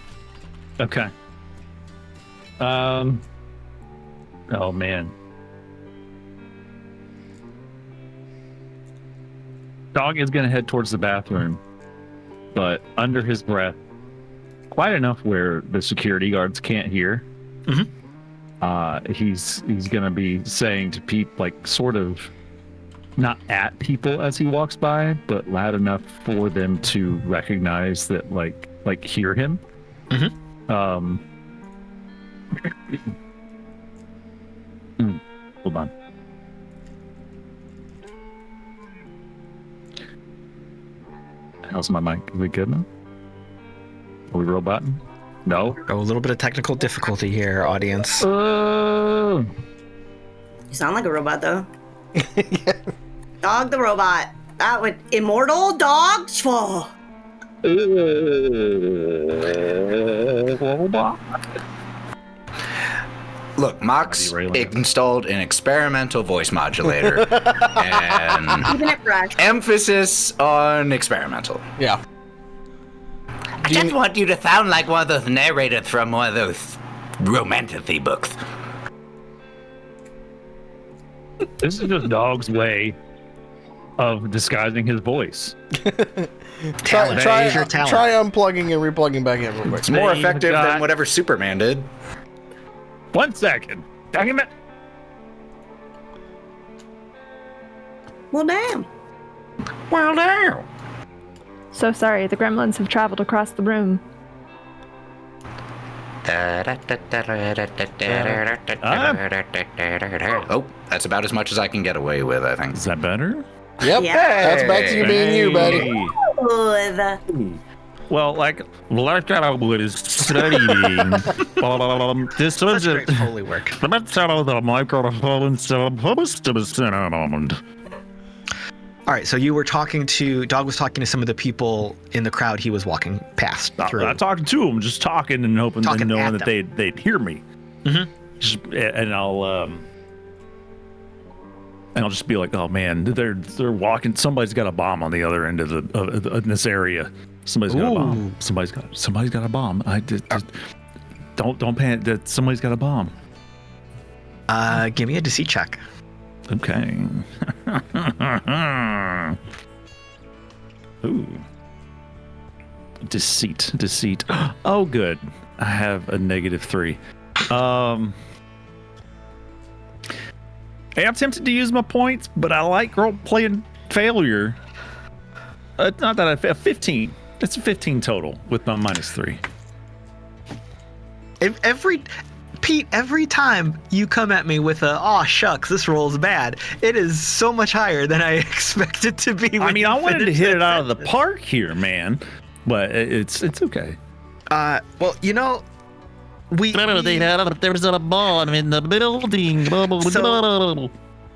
[SPEAKER 5] Okay. Oh man. Dog is going to head towards the bathroom, but under his breath, quite enough where the security guards can't hear. Mm-hmm. He's going to be saying to people, like, sort of not at people as he walks by, but loud enough for them to recognize that, like hear him. Mm-hmm. Hold on. How's my mic? Are we good now? Are we roboting? No.
[SPEAKER 2] Oh, a little bit of technical difficulty here, audience.
[SPEAKER 6] You sound like a robot, though.
[SPEAKER 3] Yeah.
[SPEAKER 6] Dog the robot. That would immortal dog. Schwa.
[SPEAKER 7] Look, Mox installed an experimental voice modulator, and
[SPEAKER 6] Keeping it fresh.
[SPEAKER 7] emphasis on experimental.
[SPEAKER 3] Yeah.
[SPEAKER 8] I just want you to sound like one of those narrators from one of those romantic books.
[SPEAKER 5] This is just Dog's way of disguising his voice.
[SPEAKER 3] Try
[SPEAKER 2] your talent.
[SPEAKER 3] unplugging and replugging back in real quick.
[SPEAKER 7] It's more
[SPEAKER 5] They've
[SPEAKER 7] effective
[SPEAKER 5] got-
[SPEAKER 7] than whatever Superman did.
[SPEAKER 5] 1 second. Damn it.
[SPEAKER 6] Well, damn.
[SPEAKER 7] Well, now.
[SPEAKER 4] So sorry, the gremlins have traveled across the room.
[SPEAKER 7] Oh, that's about as much as I can get away with, I think.
[SPEAKER 5] Is that better?
[SPEAKER 3] Yep.
[SPEAKER 6] Yeah.
[SPEAKER 3] That's back to you being you, buddy.
[SPEAKER 5] Hey.
[SPEAKER 6] Good.
[SPEAKER 5] Well, like I was studying, this was
[SPEAKER 2] That's great Foley work.
[SPEAKER 5] Let's out the microphone supposed to be sound.
[SPEAKER 2] All right, so you were talking to Dog was talking to some of the people in the crowd he was walking past through.
[SPEAKER 5] Not talking to them, just talking and hoping
[SPEAKER 2] Talking
[SPEAKER 5] and knowing
[SPEAKER 2] at
[SPEAKER 5] that
[SPEAKER 2] them.
[SPEAKER 5] they'd hear me. And I'll just be like, oh man, they're walking. Somebody's got a bomb on the other end of in this area. Somebody's got a bomb. Somebody's got a bomb. Don't panic. That somebody's got a bomb.
[SPEAKER 2] Give me a deceit check.
[SPEAKER 5] Okay. Ooh. Deceit. Oh, good. I have a -3. I'm tempted to use my points, but I like role-playing failure. Not that I 15. It's a 15 total with my -3.
[SPEAKER 2] Every time you come at me with a shucks, this roll's bad, it is so much higher than I expect it to be.
[SPEAKER 5] I mean, I wanted to hit it out of the park here, man, but it's okay.
[SPEAKER 2] Well, you know,
[SPEAKER 9] There was a bomb in the building.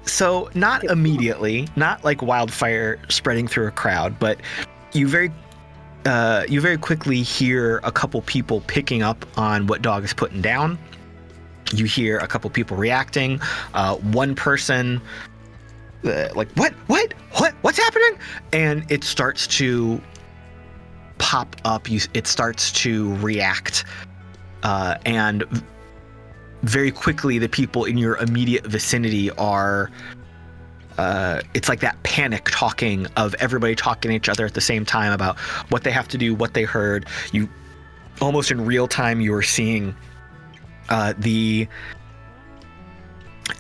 [SPEAKER 2] So not immediately, not like wildfire spreading through a crowd, but you very quickly hear a couple people picking up on what Dog is putting down. You hear a couple people reacting. One person like, what's happening? And it starts to pop up. It starts to react. And very quickly, the people in your immediate vicinity are, it's like that panic talking of everybody talking to each other at the same time about what they have to do, what they heard. You almost in real time, you are seeing the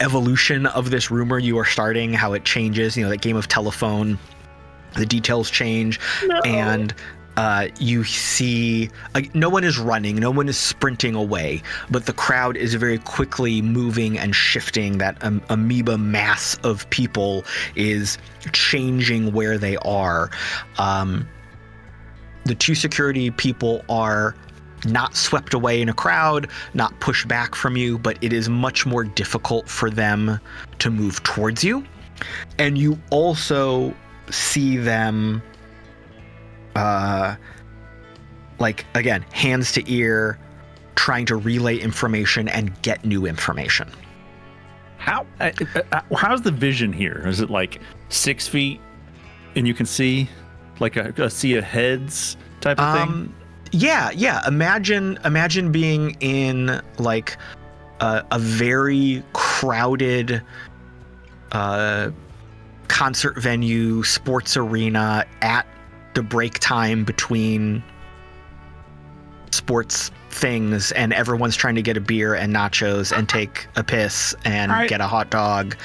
[SPEAKER 2] evolution of this rumor you are starting, how it changes, that game of telephone, the details change. No. And you see no one is running, no one is sprinting away, but the crowd is very quickly moving and shifting. That amoeba mass of people is changing where they are. The two security people are not swept away in a crowd, not pushed back from you, but it is much more difficult for them to move towards you. And you also see them like, again, hands to ear, trying to relay information and get new information.
[SPEAKER 5] How's the vision here? Is it like 6 feet and you can see like a sea of heads type of thing?
[SPEAKER 2] Yeah. Imagine being in like a very crowded concert venue, sports arena at the break time between sports things, and everyone's trying to get a beer and nachos and take a piss and get a hot dog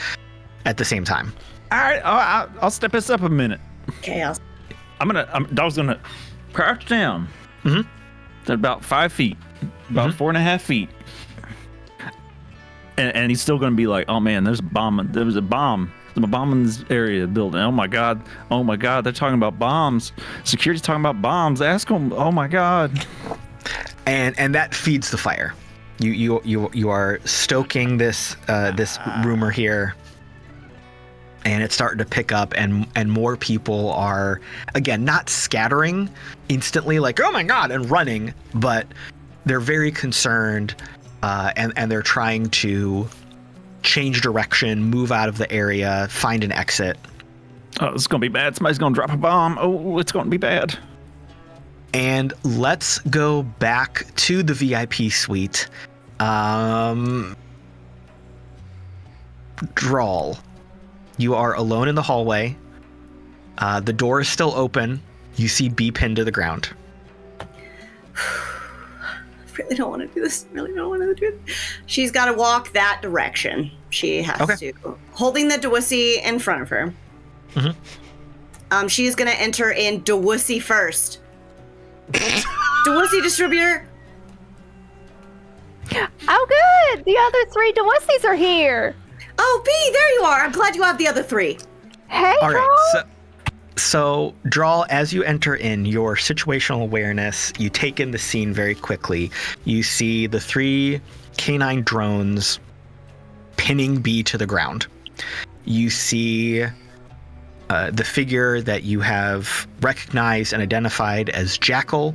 [SPEAKER 2] at the same time.
[SPEAKER 5] All right, I'll step us up a minute.
[SPEAKER 6] Chaos.
[SPEAKER 5] Dog's gonna crouch down.
[SPEAKER 2] Mm-hmm.
[SPEAKER 5] At about 5 feet, about 4.5 feet, and he's still gonna be like, "Oh man, there's a bomb. There was a bomb a bomb in this area building. Oh my god, they're talking about bombs. Security's talking about bombs. Ask them. Oh my god.
[SPEAKER 2] And that feeds the fire. You are stoking this rumor here, and it's starting to pick up, and more people are, again, not scattering instantly like, oh my god, and running, but they're very concerned, and they're trying to change direction, move out of the area, find an exit.
[SPEAKER 5] Oh, it's gonna be bad. Somebody's gonna drop a bomb. Oh, it's gonna be bad.
[SPEAKER 2] And let's go back to the VIP suite. Drall, you are alone in the hallway. The door is still open. You see Bee pinned to the ground.
[SPEAKER 6] I really don't want to do this. She's got to walk that direction. She has to. Holding the Dewussy in front of her. Mm-hmm. She's going to enter in Dewussy first. Dewussy distributor.
[SPEAKER 4] Oh, good. The other 3 Dewussies are here.
[SPEAKER 6] Oh, Bee, there you are. I'm glad you have the other 3.
[SPEAKER 4] Hey,
[SPEAKER 2] all
[SPEAKER 4] Drall.
[SPEAKER 2] right. So, Drall, as you enter in your situational awareness, you take in the scene very quickly. You see the 3 canine drones pinning Bee to the ground. You see the figure that you have recognized and identified as Jackal,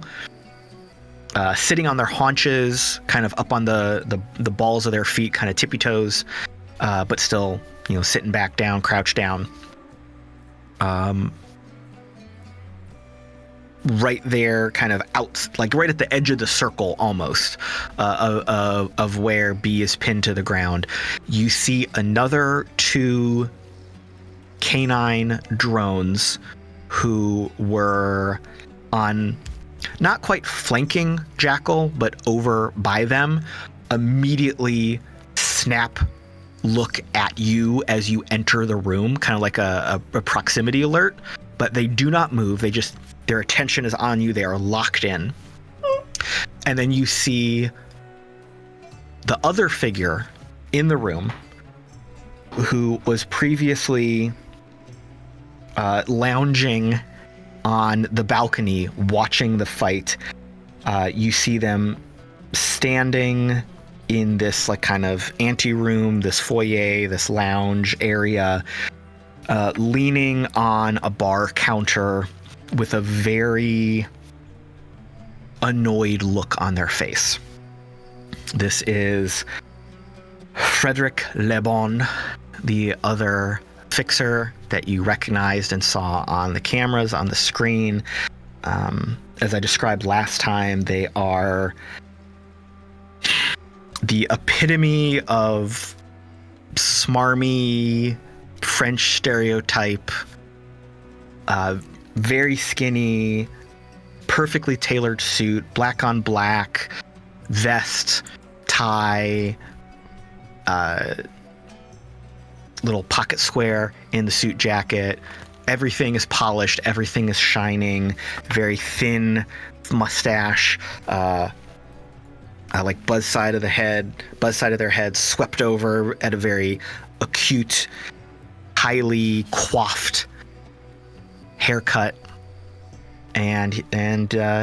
[SPEAKER 2] sitting on their haunches, kind of up on the balls of their feet, kind of tippy toes, but still, sitting back down, crouched down. Right there, kind of out, like right at the edge of the circle almost, of where Bee is pinned to the ground. You see another 2 canine drones who were on, not quite flanking Jackal, but over by them, immediately snap look at you as you enter the room, kind of like a proximity alert, but they do not move. Their attention is on you. They are locked in. And then you see the other figure in the room who was previously lounging on the balcony watching the fight. You see them standing in this like kind of anteroom, this foyer, this lounge area, leaning on a bar counter with a very annoyed look on their face. This is Frederick Lebon, the other fixer that you recognized and saw on the cameras, on the screen. As I described last time, they are the epitome of smarmy French stereotype, very skinny, perfectly tailored suit, black on black, vest, tie, little pocket square in the suit jacket. Everything is polished, everything is shining, very thin mustache, like buzz side of their head swept over at a very acute, highly coiffed haircut, and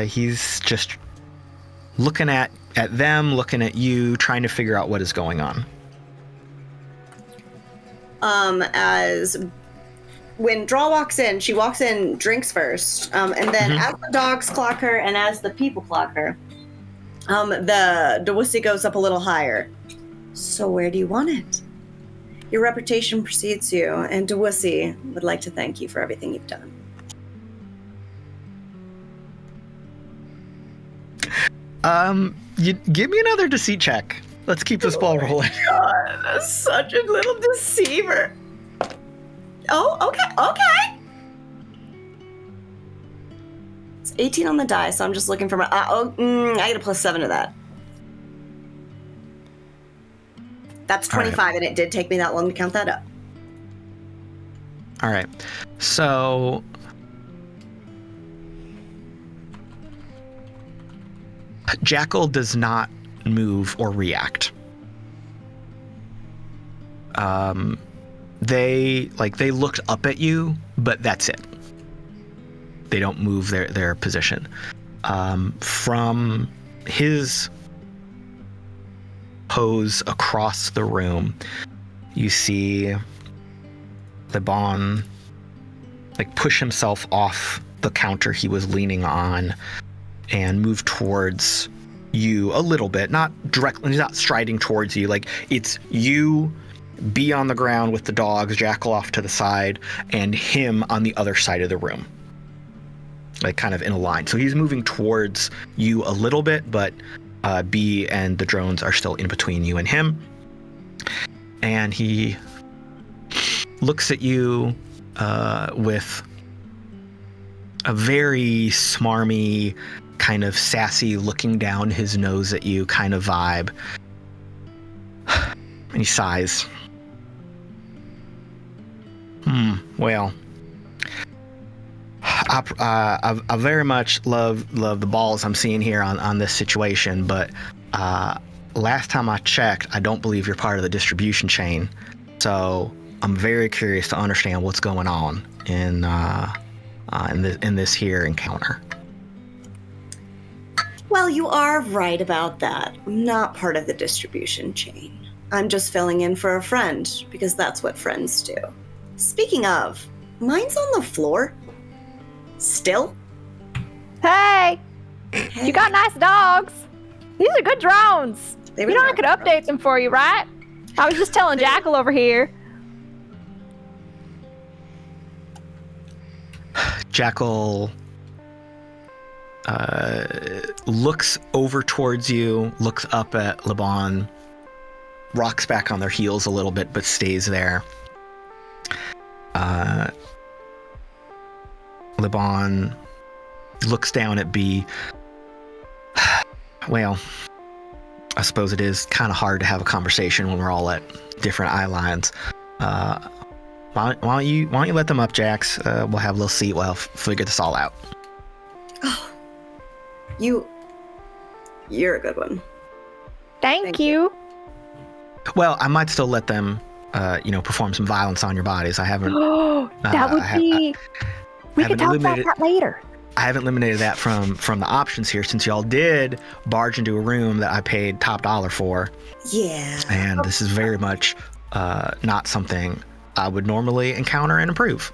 [SPEAKER 2] he's just looking at them, looking at you, trying to figure out what is going on.
[SPEAKER 6] As when Drall walks in, she walks in, drinks first, and then as the dogs clock her and as the people clock her, the Dewussy goes up a little higher. So where do you want it? Your reputation precedes you, and Dewussy would like to thank you for everything you've done.
[SPEAKER 2] You give me another deceit check. Let's keep this ball rolling.
[SPEAKER 6] God, that's such a little deceiver. Oh, okay. It's 18 on the die, so I'm just looking for my. I get a +7 to that. That's 25, right. And it did take me that long to count that up.
[SPEAKER 2] All right, so Jackal does not move or react. they looked up at you, but that's it. They don't move their position. From his pose across the room, you see Liban push himself off the counter he was leaning on and move towards you a little bit, not directly, he's not striding towards you. It's you, Bee on the ground with the dogs, Jackal off to the side, and him on the other side of the room, kind of in a line. So he's moving towards you a little bit, but Bee and the drones are still in between you and him. And he looks at you with a very smarmy, kind of sassy, looking down his nose at you kind of vibe. And he sighs. Well, I very much love the balls I'm seeing here on this situation, but last time I checked, I don't believe you're part of the distribution chain. So I'm very curious to understand what's going on in this here encounter.
[SPEAKER 6] Well, you are right about that. I'm not part of the distribution chain. I'm just filling in for a friend, because that's what friends do. Speaking of, mine's on the floor. Still?
[SPEAKER 4] Hey! You got nice dogs. These are good drones.
[SPEAKER 6] They
[SPEAKER 4] You know I could update them for you, right? I was just telling Jackal over here.
[SPEAKER 2] Jackal looks over towards you, looks up at Liban, rocks back on their heels a little bit, but stays there. Liban looks down at Bee. Well, I suppose it is kind of hard to have a conversation when we're all at different eye lines. Why don't you let them up, Jax? We'll have a little seat. We'll figure this all out.
[SPEAKER 6] Oh, you're a good one.
[SPEAKER 4] Thank you.
[SPEAKER 2] Well, I might still let them, perform some violence on your bodies. I haven't.
[SPEAKER 4] That would be. We could talk about that later.
[SPEAKER 2] I haven't eliminated that from the options here, since y'all did barge into a room that I paid top dollar for.
[SPEAKER 6] Yeah.
[SPEAKER 2] And this is very much not something I would normally encounter and approve.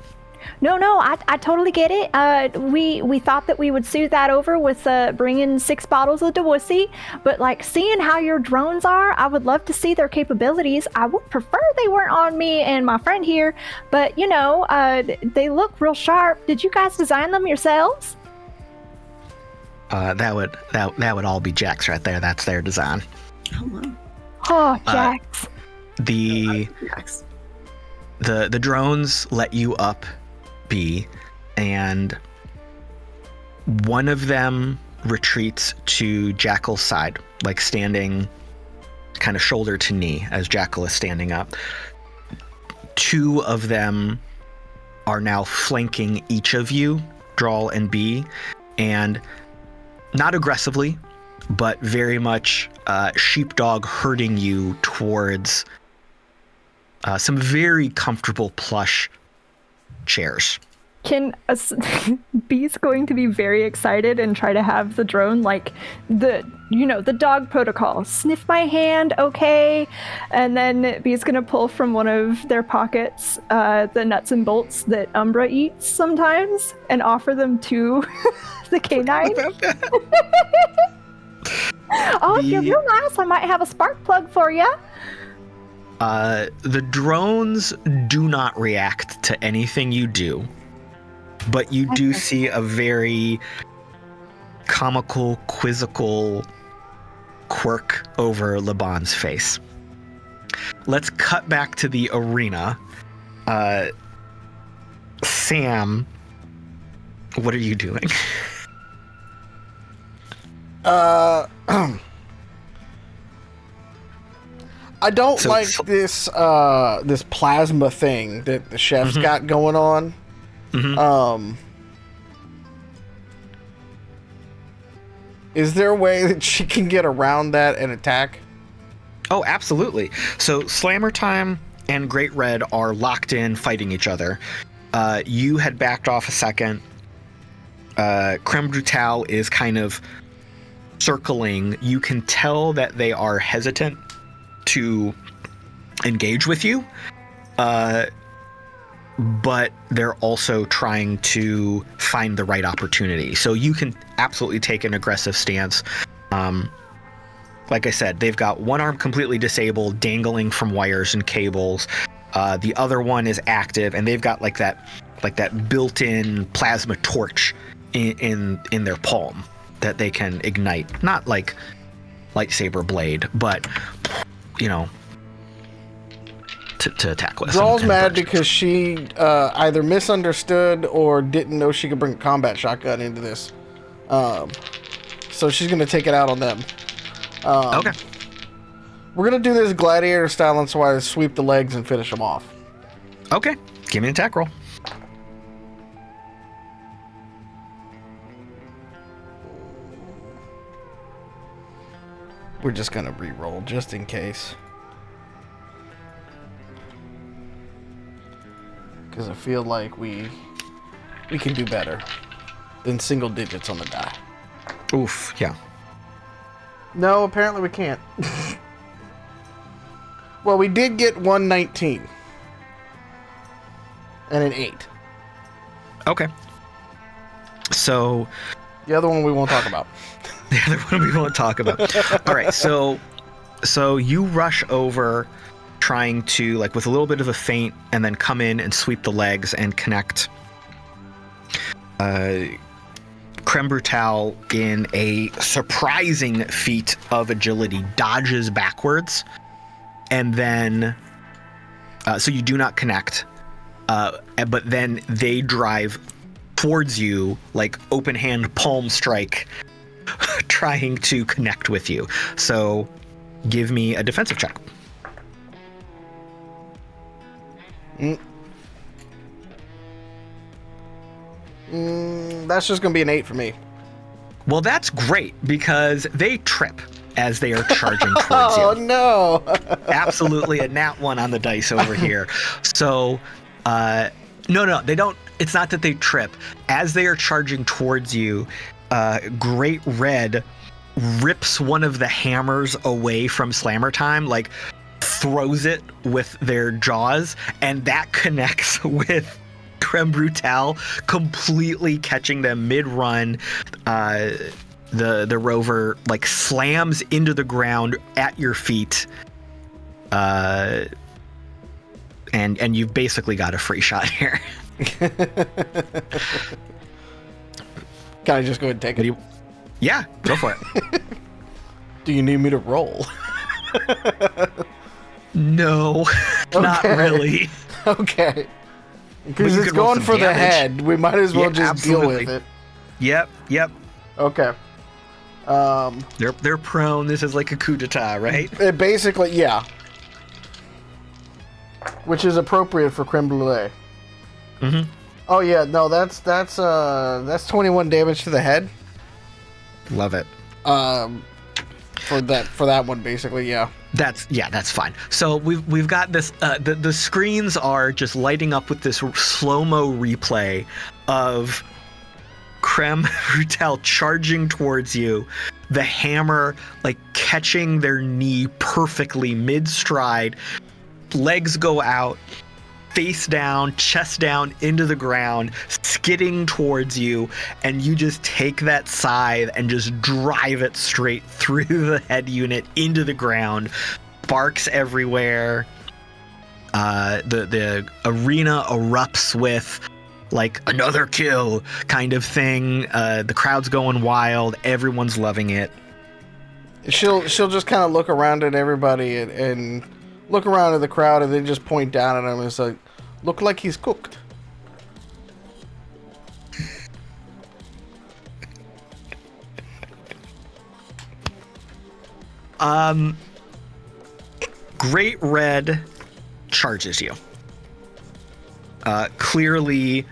[SPEAKER 4] No, I totally get it. We thought that we would soothe that over with bringing 6 bottles of Dewussy, but seeing how your drones are, I would love to see their capabilities. I would prefer they weren't on me and my friend here, but they look real sharp. Did you guys design them yourselves?
[SPEAKER 2] That would all be Jax right there. That's their design.
[SPEAKER 6] Oh wow.
[SPEAKER 4] Oh, Jax.
[SPEAKER 2] The drones let you up, Bee, and one of them retreats to Jackal's side, standing kind of shoulder to knee as Jackal is standing up. 2 of them are now flanking each of you, Drall and Bee, and not aggressively, but very much sheepdog herding you towards some very comfortable plush chairs.
[SPEAKER 4] Bee's going to be very excited and try to have the drone the dog protocol. Sniff my hand, okay? And then Bee's gonna pull from one of their pockets the nuts and bolts that Umbra eats sometimes and offer them to the canine. Oh, if you're real nice, I might have a spark plug for you.
[SPEAKER 2] The drones do not react to anything you do, but you do see a very comical, quizzical quirk over Liban's face. Let's cut back to the arena. Sam, what are you doing?
[SPEAKER 3] I don't like this this plasma thing that the chef's got going on. Is there a way that she can get around that and attack?
[SPEAKER 2] Oh, absolutely. So Slammer time and Great Red are locked in, fighting each other. You had backed off a second. Creme Brutale is kind of circling. You can tell that they are hesitant to engage with you, but they're also trying to find the right opportunity. So you can absolutely take an aggressive stance. Like I said, they've got one arm completely disabled, dangling from wires and cables. The other one is active, and they've got like that built-in plasma torch in their palm that they can ignite. Not like lightsaber blade, but to attack with.
[SPEAKER 3] Drall's mad because she either misunderstood or didn't know she could bring a combat shotgun into this. So she's gonna take it out on them.
[SPEAKER 2] Okay.
[SPEAKER 3] We're gonna do this gladiator style, and so I sweep the legs and finish them off.
[SPEAKER 2] Okay. Give me an attack roll.
[SPEAKER 3] We're just gonna re-roll just in case, because I feel like we can do better than single digits on the die.
[SPEAKER 2] Oof. Yeah.
[SPEAKER 3] No, apparently we can't. Well, we did get 119 and an 8.
[SPEAKER 2] Okay. So
[SPEAKER 3] the other one we won't talk about.
[SPEAKER 2] The other one we won't talk about. All right, so you rush over, trying to, like, with a little bit of a feint, and then come in and sweep the legs and connect. Creme Brutale, in a surprising feat of agility, dodges backwards, and then so you do not connect. But then they drive towards you, like open hand palm strike, trying to connect with you. So give me a defensive check.
[SPEAKER 3] That's just going to be an 8 for me.
[SPEAKER 2] Well, that's great, because they trip as they are charging towards you.
[SPEAKER 3] Oh, no.
[SPEAKER 2] Absolutely a nat 1 on the dice over here. So, no, they don't. It's not that they trip. As they are charging towards you, Great Red rips one of the hammers away from Slammer Time, like throws it with their jaws, and that connects with Creme Brutale, completely catching them mid-run. The rover like slams into the ground at your feet, and you've basically got a free shot here.
[SPEAKER 3] Can I just go ahead and take it?
[SPEAKER 2] Yeah, go for it.
[SPEAKER 3] Do you need me to roll?
[SPEAKER 2] No, not really.
[SPEAKER 3] Okay. Because it's going for the head. We might as well just deal with it.
[SPEAKER 2] Yep.
[SPEAKER 3] Okay.
[SPEAKER 2] They're prone. This is like a coup d'etat, right?
[SPEAKER 3] It basically, yeah. Which is appropriate for creme brulee.
[SPEAKER 2] Mm-hmm.
[SPEAKER 3] Oh yeah, no, that's 21 damage to the head.
[SPEAKER 2] Love it.
[SPEAKER 3] For that one, basically, yeah.
[SPEAKER 2] That's fine. So we've got this. The screens are just lighting up with this slow-mo replay of Creme Brutale charging towards you, the hammer like catching their knee perfectly mid-stride, legs go out, face down, chest down into the ground, skidding towards you, and you just take that scythe and just drive it straight through the head unit into the ground. Sparks everywhere. The arena erupts with like another kill kind of thing. The crowd's going wild. Everyone's loving it.
[SPEAKER 3] She'll just kind of look around at everybody and look around at the crowd and then just point down at him and say, "Look like he's cooked."
[SPEAKER 2] Great Red charges you. Clearly,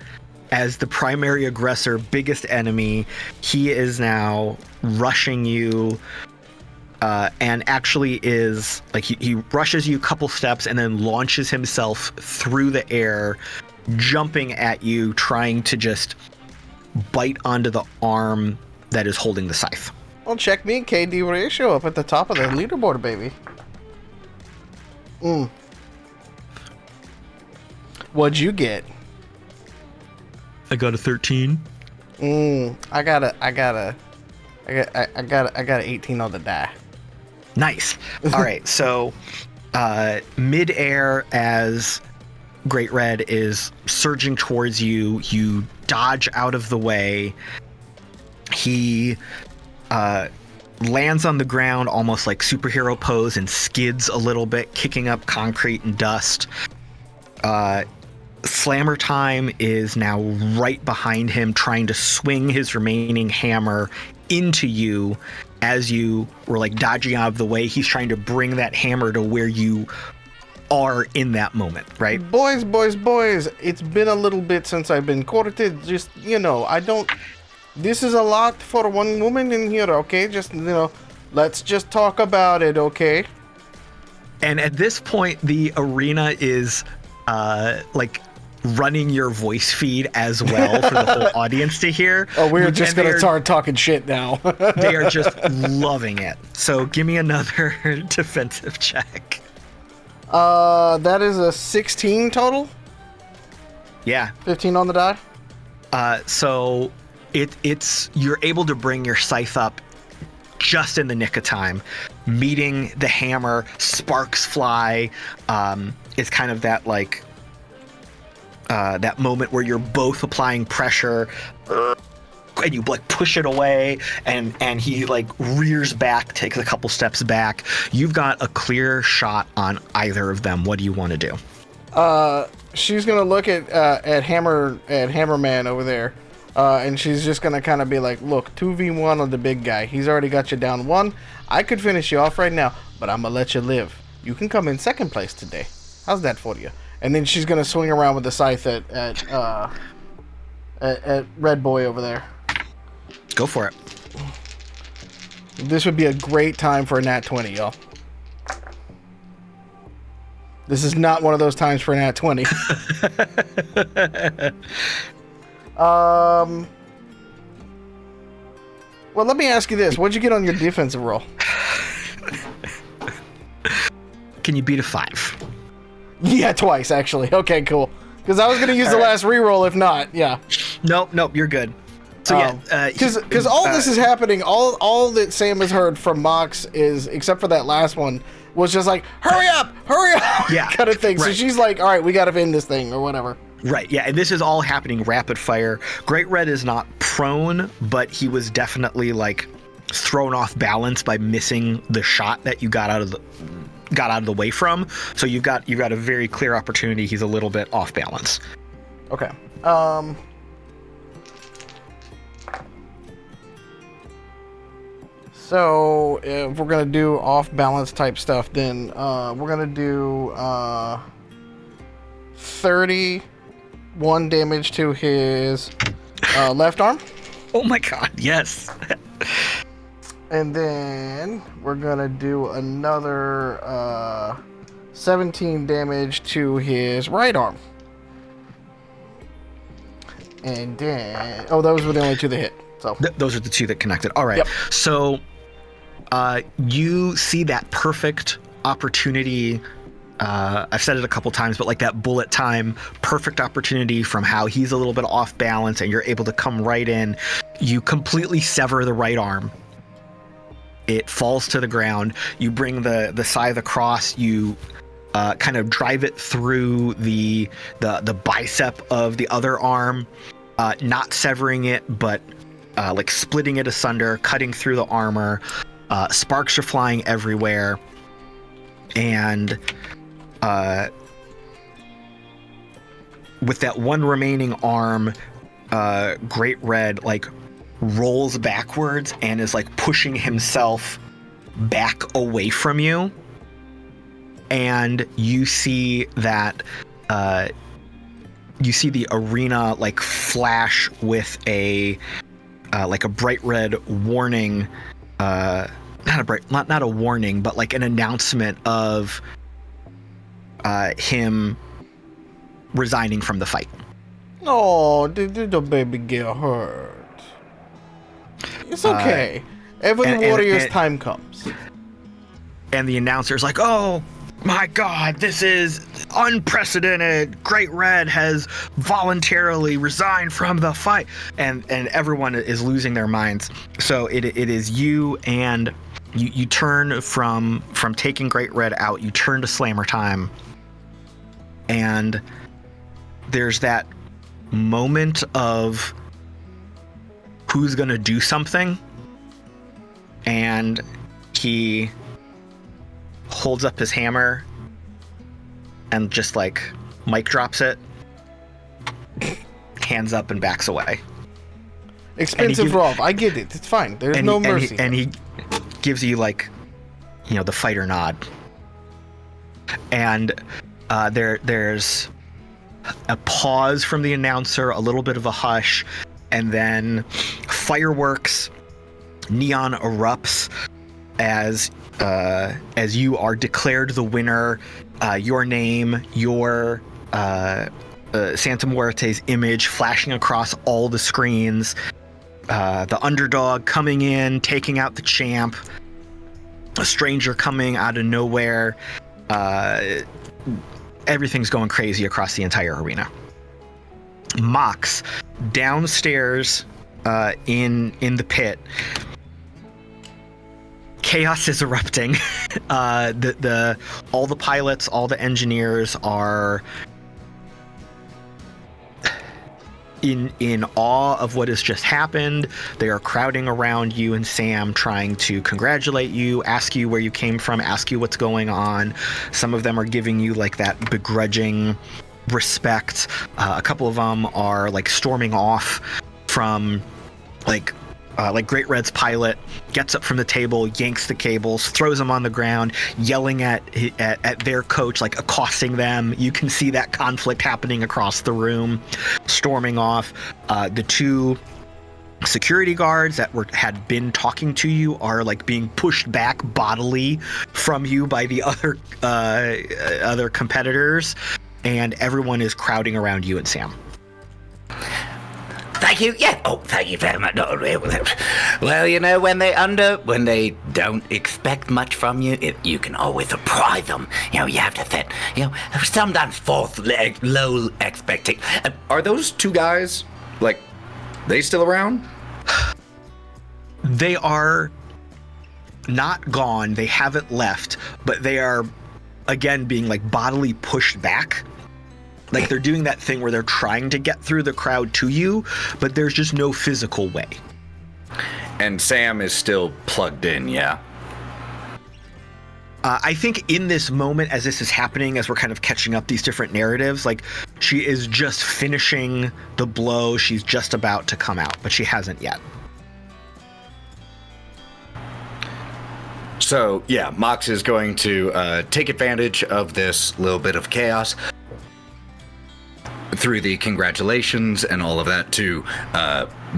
[SPEAKER 2] as the primary aggressor, biggest enemy, he is now rushing you and actually is like he rushes you a couple steps and then launches himself through the air, jumping at you, trying to just bite onto the arm that is holding the scythe.
[SPEAKER 3] Well, check me, KD ratio up at the top of the leaderboard, baby. What'd you get?
[SPEAKER 2] I got a 13.
[SPEAKER 3] I got a 18 on the die.
[SPEAKER 2] Nice. All right, so mid-air as Great Red is surging towards you, you dodge out of the way. He lands on the ground almost like superhero pose and skids a little bit, kicking up concrete and dust. Slammer Time is now right behind him, trying to swing his remaining hammer into you as you were like dodging out of the way. He's trying to bring that hammer to where you are in that moment, right?
[SPEAKER 3] Boys, it's been a little bit since I've been courted. Just, this is a lot for one woman in here, okay? Just, let's just talk about it, okay?
[SPEAKER 2] And at this point, the arena is running your voice feed as well for the whole audience to hear.
[SPEAKER 3] Oh, we're just going to start talking shit now.
[SPEAKER 2] They are just loving it. So give me another defensive check.
[SPEAKER 3] That is a 16 total?
[SPEAKER 2] Yeah.
[SPEAKER 3] 15 on the die?
[SPEAKER 2] So it's you're able to bring your scythe up just in the nick of time, meeting the hammer, sparks fly. It's kind of that that moment where you're both applying pressure, and you push it away, and he rears back, takes a couple steps back. You've got a clear shot on either of them. What do you want to do?
[SPEAKER 3] She's gonna look at Hammerman over there, and she's just gonna kind of be like, "Look, 2v1 on the big guy. He's already got you down one. I could finish you off right now, but I'm gonna let you live. You can come in second place today. How's that for you?" And then she's gonna swing around with the scythe at Red Boy over there.
[SPEAKER 2] Go for it.
[SPEAKER 3] This would be a great time for a nat 20, y'all. This is not one of those times for a nat 20. Well, let me ask you this. What'd you get on your defensive roll?
[SPEAKER 2] Can you beat a 5?
[SPEAKER 3] Yeah, twice, actually. Okay, cool. Because I was going to use the last reroll if not. Yeah.
[SPEAKER 2] Nope, you're good. So yeah,
[SPEAKER 3] because all this is happening, all that Sam has heard from Mox is, except for that last one, was just like, hurry up,
[SPEAKER 2] yeah,
[SPEAKER 3] kind of thing.
[SPEAKER 2] Right.
[SPEAKER 3] So she's like, all right, we got to end this thing or whatever.
[SPEAKER 2] Right, yeah, and this is all happening rapid fire. Great Red is not prone, but he was definitely thrown off balance by missing the shot that you got out of the way from. So you've got a very clear opportunity. He's a little bit off balance.
[SPEAKER 3] Okay. So if we're gonna do off balance type stuff, then we're gonna do 31 damage to his left arm.
[SPEAKER 2] Oh my god, yes.
[SPEAKER 3] And then we're gonna do another 17 damage to his right arm. And then, those were the only two that hit. So
[SPEAKER 2] those are the two that connected. All right.
[SPEAKER 3] Yep.
[SPEAKER 2] So you see that perfect opportunity. I've said it a couple times, but that bullet time, perfect opportunity from how he's a little bit off balance and you're able to come right in. You completely sever the right arm. It falls to the ground. You bring the scythe across. You kind of drive it through the bicep of the other arm, not severing it, but splitting it asunder, cutting through the armor. Sparks are flying everywhere, and with that one remaining arm, Great Red rolls backwards and is pushing himself back away from you, and you see that you see the arena flash with a bright red warning not a warning, but like an announcement of him resigning from the fight.
[SPEAKER 3] Oh, did the baby get hurt? It's okay. Every warrior's time comes.
[SPEAKER 2] And the announcer's like, oh my God, this is unprecedented. Great Red has voluntarily resigned from the fight. And everyone is losing their minds. So it is you, and you turn from taking Great Red out, you turn to Slammer time. And there's that moment of who's going to do something. And he holds up his hammer and just like mic drops it, hands up and backs away.
[SPEAKER 3] Expensive Rob, I get it. It's fine. There's no mercy.
[SPEAKER 2] And he gives you like, the fighter nod. And there's a pause from the announcer, a little bit of a hush, and then fireworks, neon erupts as you are declared the winner. Your name, your Santa Muerte's image flashing across all the screens. The underdog coming in, taking out the champ. A stranger coming out of nowhere. Everything's going crazy across the entire arena. Mox downstairs in the pit. Chaos is erupting. All the pilots, all the engineers are in awe of what has just happened. They are crowding around you and Sam, trying to congratulate you, ask you where you came from, ask you what's going on. Some of them are giving you like that begrudging respect. A couple of them are like storming off from like Great Red's pilot gets up from the table, yanks the cables, throws them on the ground, yelling at their coach, like accosting them. You can see that conflict happening across the room, storming off. The two security guards that had been talking to you are like being pushed back bodily from you by the other competitors, and everyone is crowding around you and Sam.
[SPEAKER 8] Thank you. Yeah. Oh, thank you very much. No, well, when they don't expect much from you, you can always surprise them. You have to set, sometimes false, low expectations.
[SPEAKER 7] Are those two guys, like, they still around?
[SPEAKER 2] They are not gone. They haven't left, but they are, again, being like bodily pushed back. Like they're doing that thing where they're trying to get through the crowd to you, but there's just no physical way.
[SPEAKER 7] And Sam is still plugged in, yeah?
[SPEAKER 2] I think in this moment, as this is happening, as we're kind of catching up these different narratives, like she is just finishing the blow. She's just about to come out, but she hasn't yet.
[SPEAKER 7] So, yeah, Mox is going to take advantage of this little bit of chaos through the congratulations and all of that to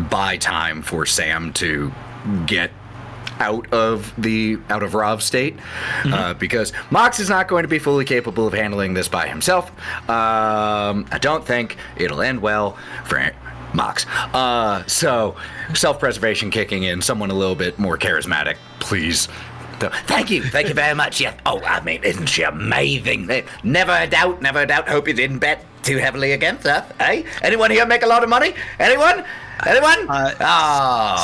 [SPEAKER 7] buy time for Sam to get out of Rov's state, because Mox is not going to be fully capable of handling this by himself. I don't think it'll end well for Mox. So self-preservation kicking in, someone a little bit more charismatic, please.
[SPEAKER 8] Thank you very much. Yeah. Oh, I mean, isn't she amazing? Never a doubt. Hope you didn't bet too heavily against us, eh? Anyone here make a lot of money? Anyone?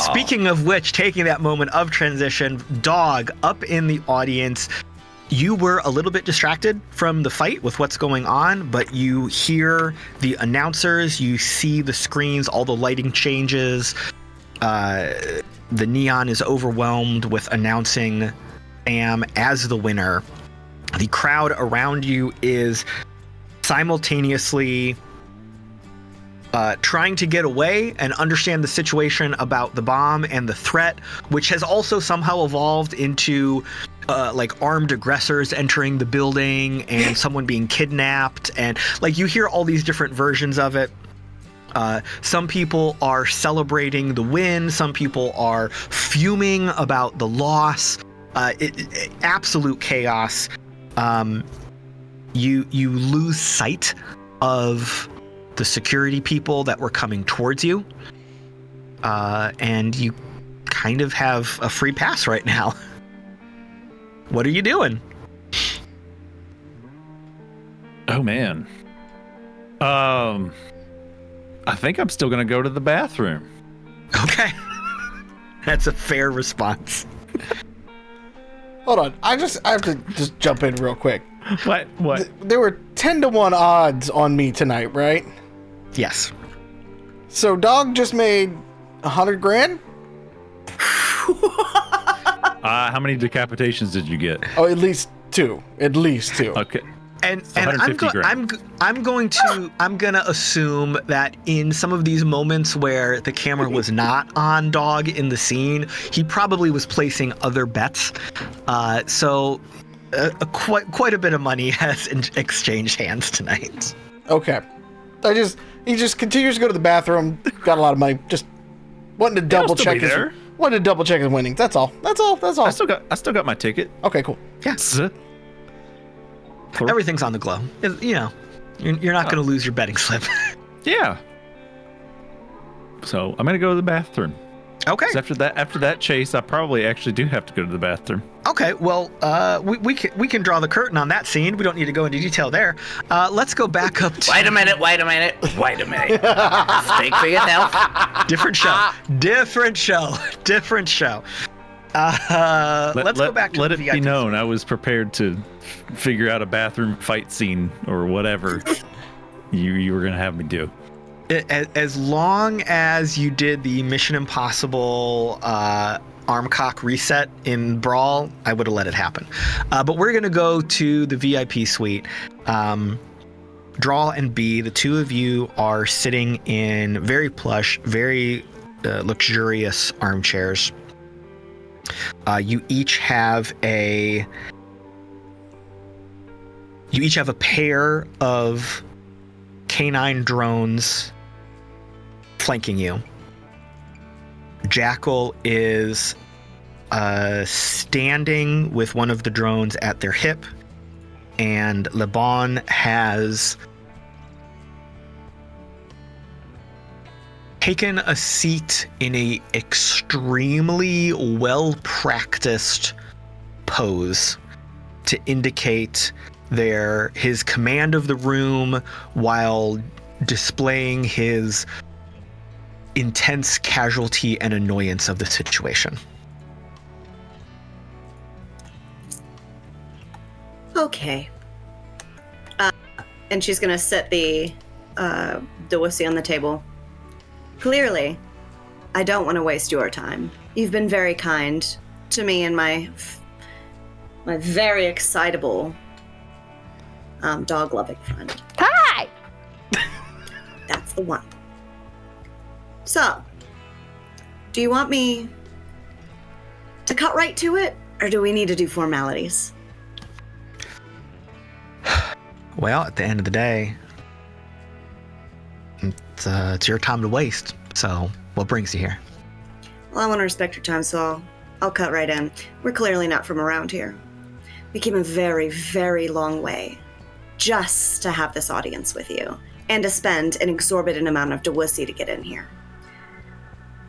[SPEAKER 2] Speaking of which, taking that moment of transition, Dog, up in the audience, you were a little bit distracted from the fight with what's going on, but you hear the announcers, you see the screens, all the lighting changes. The neon is overwhelmed with announcing Sam as the winner. The crowd around you is simultaneously trying to get away and understand the situation about the bomb and the threat, which has also somehow evolved into like armed aggressors entering the building and someone being kidnapped, and like you hear all these different versions of it. Some people are celebrating the win, some people are fuming about the loss. absolute chaos. You lose sight of the security people that were coming towards you, and you kind of have a free pass right now. What are you doing?
[SPEAKER 5] Oh man. I think I'm still gonna go to the bathroom.
[SPEAKER 2] Okay. That's a fair response.
[SPEAKER 3] Hold on. I have to just jump in real quick.
[SPEAKER 5] What?
[SPEAKER 3] There were 10-1 odds on me tonight, right?
[SPEAKER 2] Yes.
[SPEAKER 3] So Dog just made 100 grand?
[SPEAKER 5] How many decapitations did you get?
[SPEAKER 3] Oh, at least two.
[SPEAKER 5] Okay.
[SPEAKER 2] And
[SPEAKER 5] So 150 grand.
[SPEAKER 2] I'm gonna assume that in some of these moments where the camera was not on Dog in the scene, he probably was placing other bets. So quite a bit of money has exchanged hands tonight.
[SPEAKER 3] Okay. He just continues to go to the bathroom. Got a lot of money. Just wanting to double check his winnings. That's all.
[SPEAKER 5] I still got my ticket.
[SPEAKER 3] Okay, cool.
[SPEAKER 2] Yes. Everything's on the glow. You know, you're not going to lose your betting slip.
[SPEAKER 5] Yeah. So I'm gonna go to the bathroom.
[SPEAKER 2] Okay.
[SPEAKER 5] 'Cause after that chase, I probably actually do have to go to the bathroom.
[SPEAKER 2] Okay. Well, we can draw the curtain on that scene. We don't need to go into detail there. Let's go back up to
[SPEAKER 8] Wait a minute. Speak for yourself.
[SPEAKER 2] different show. Let's go back to
[SPEAKER 5] let
[SPEAKER 2] the
[SPEAKER 5] it
[SPEAKER 2] VIP
[SPEAKER 5] be known I was prepared to figure out a bathroom fight scene or whatever you were gonna have me do.
[SPEAKER 2] As long as you did the Mission Impossible armcock reset in Brawl, I would have let it happen. But we're gonna go to the VIP suite. Drall and Bee, the two of you are sitting in very plush, very luxurious armchairs. You each have a pair of canine drones flanking you. Jackal is standing with one of the drones at their hip, and Lebon has taken a seat in a extremely well-practiced pose to indicate his command of the room while displaying his intense casualty and annoyance of the situation.
[SPEAKER 6] Okay. And she's gonna set the Dewissy on the table. Clearly, I don't want to waste your time. You've been very kind to me and my very excitable dog-loving friend.
[SPEAKER 4] Hi!
[SPEAKER 6] That's the one. So, do you want me to cut right to it, or do we need to do formalities?
[SPEAKER 2] Well, at the end of the day, it's your time to waste. So, what brings you here?
[SPEAKER 6] Well, I want to respect your time, so I'll cut right in. We're clearly not from around here. We came a very, very long way just to have this audience with you, and to spend an exorbitant amount of Dewissy to get in here.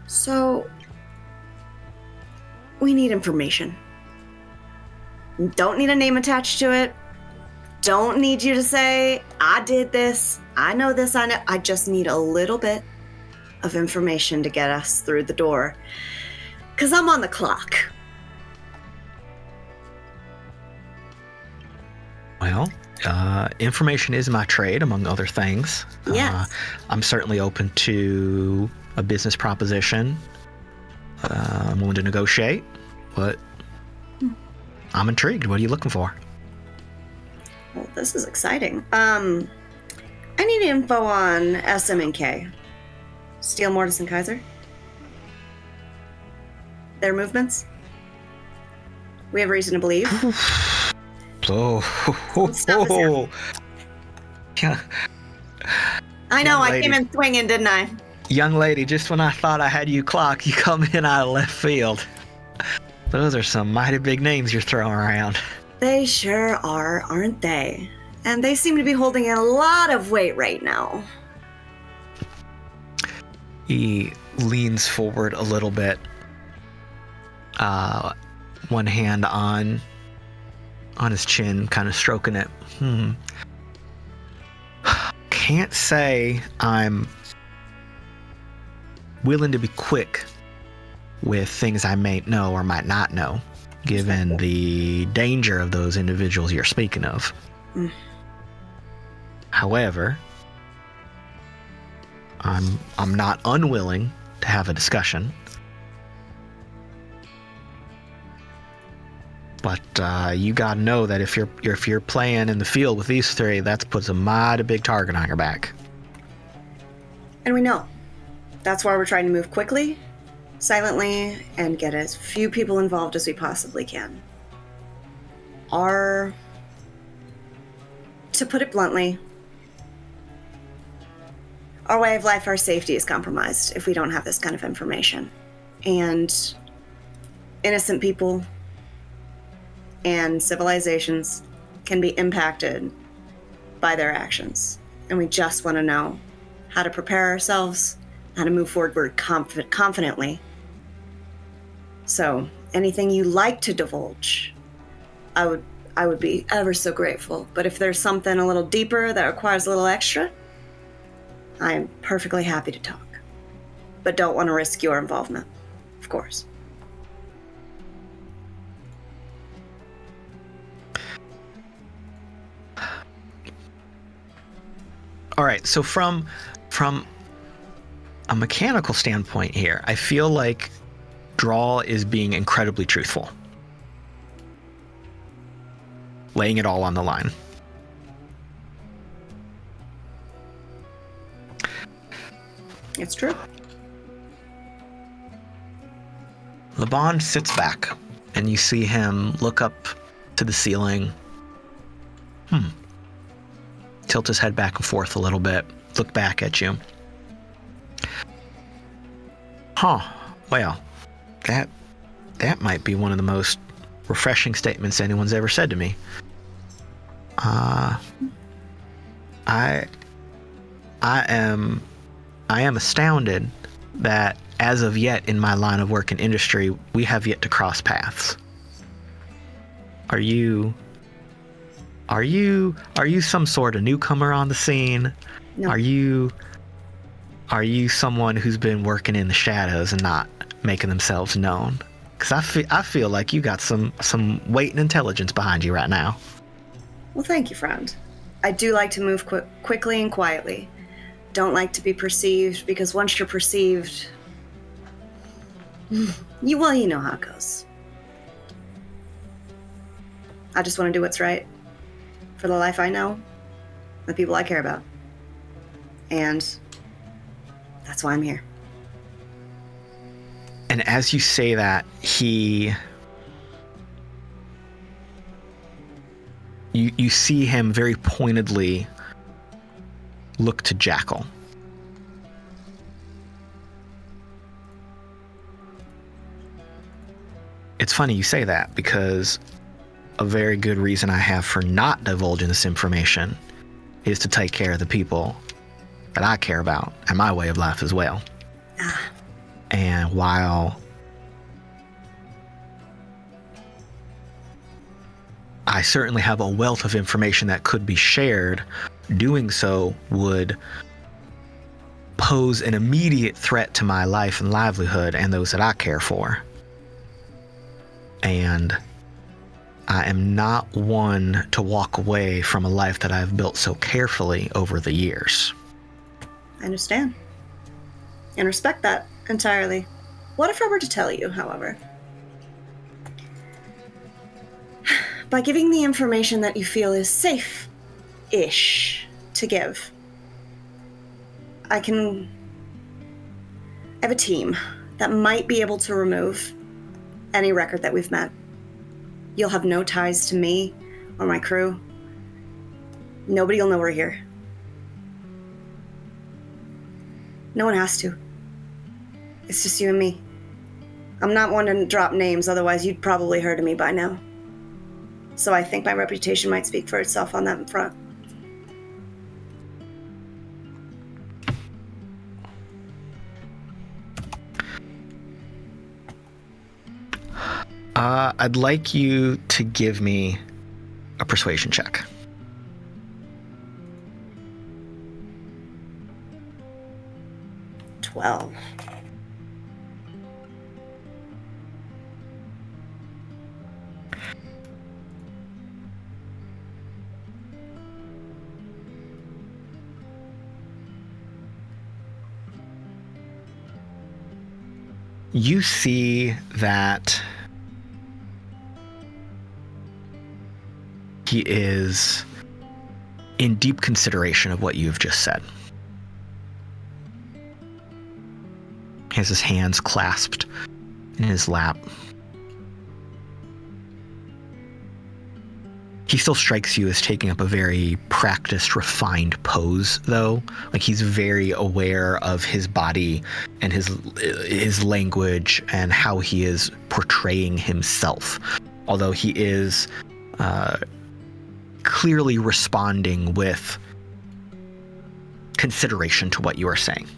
[SPEAKER 6] So, we need information. Don't need a name attached to it. Don't need you to say, I did this, I know this, I know. I just need a little bit of information to get us through the door. 'Cause I'm on the clock.
[SPEAKER 2] Well, information is my trade, among other things.
[SPEAKER 6] Yes.
[SPEAKER 2] I'm certainly open to a business proposition. I'm willing to negotiate, but I'm intrigued. What are you looking for?
[SPEAKER 6] Well, this is exciting. I need info on SM and K. Steel, Mortis, and Kaiser. Their movements. We have reason to believe.
[SPEAKER 2] Yeah.
[SPEAKER 6] I know,
[SPEAKER 2] Young
[SPEAKER 6] I
[SPEAKER 2] lady.
[SPEAKER 6] came in swinging, didn't I?
[SPEAKER 2] Young lady, just when I thought I had you clocked, you come in out of left field. Those are some mighty big names you're throwing around.
[SPEAKER 6] They sure are, aren't they? And they seem to be holding a lot of weight right now.
[SPEAKER 2] He leans forward a little bit. One hand on his chin, kind of stroking it. Can't say I'm willing to be quick with things I may know or might not know, given the danger of those individuals you're speaking of. However, I'm not unwilling to have a discussion. But you gotta know that if you're playing in the field with these three, that puts a mighty big target on your back.
[SPEAKER 6] And we know. That's why we're trying to move quickly, silently, and get as few people involved as we possibly can. To put it bluntly, our way of life, our safety is compromised if we don't have this kind of information. And innocent people and civilizations can be impacted by their actions. And we just want to know how to prepare ourselves, how to move forward confidently. So anything you like to divulge, I would be ever so grateful. But if there's something a little deeper that requires a little extra, I'm perfectly happy to talk. But don't want to risk your involvement, of course.
[SPEAKER 2] All right, so from a mechanical standpoint here, I feel like Drall is being incredibly truthful. Laying it all on the line.
[SPEAKER 6] It's true.
[SPEAKER 2] Laban sits back, and you see him look up to the ceiling. Tilt his head back and forth a little bit. Look back at you. Well, that might be one of the most refreshing statements anyone's ever said to me. I am astounded that as of yet in my line of work and industry, we have yet to cross paths. Are you some sort of newcomer on the scene?
[SPEAKER 6] No.
[SPEAKER 2] Are you someone who's been working in the shadows and not making themselves known? Because I feel like you got some weight and intelligence behind you right now.
[SPEAKER 6] Well, thank you, friend. I do like to move quickly and quietly. Don't like to be perceived, because once you're perceived, you know how it goes. I just want to do what's right for the life I know, the people I care about. And that's why I'm here.
[SPEAKER 2] And as you say that, you see him very pointedly look to Jackal. It's funny you say that, because a very good reason I have for not divulging this information is to take care of the people that I care about and my way of life as well. And while I certainly have a wealth of information that could be shared, doing so would pose an immediate threat to my life and livelihood and those that I care for. And I am not one to walk away from a life that I've built so carefully over the years.
[SPEAKER 6] I understand. And respect that entirely. What if I were to tell you, however? By giving the information that you feel is safe-ish to give, I have a team that might be able to remove any record that we've met. You'll have no ties to me or my crew. Nobody will know we're here. No one has to. It's just you and me. I'm not one to drop names, otherwise you'd probably heard of me by now. So I think my reputation might speak for itself on that front.
[SPEAKER 2] I'd like you to give me a persuasion check.
[SPEAKER 6] Well,
[SPEAKER 2] you see that he is in deep consideration of what you've just said. He has his hands clasped in his lap. He still strikes you as taking up a very practiced, refined pose, though. Like, he's very aware of his body and his language and how he is portraying himself. Although he is clearly responding with consideration to what you are saying.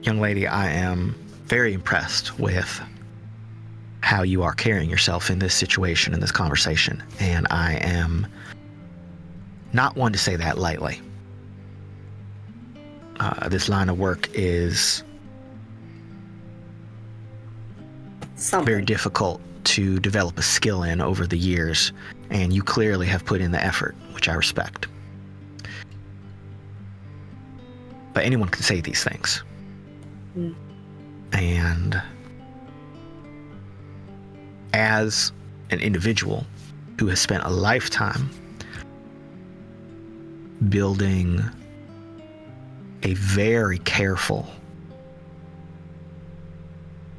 [SPEAKER 2] Young lady, I am very impressed with how you are carrying yourself in this situation, in this conversation, and I am not one to say that lightly. This line of work is very difficult to develop a skill in over the years, and you clearly have put in the effort, which I respect. But anyone can say these things. And as an individual who has spent a lifetime building a very careful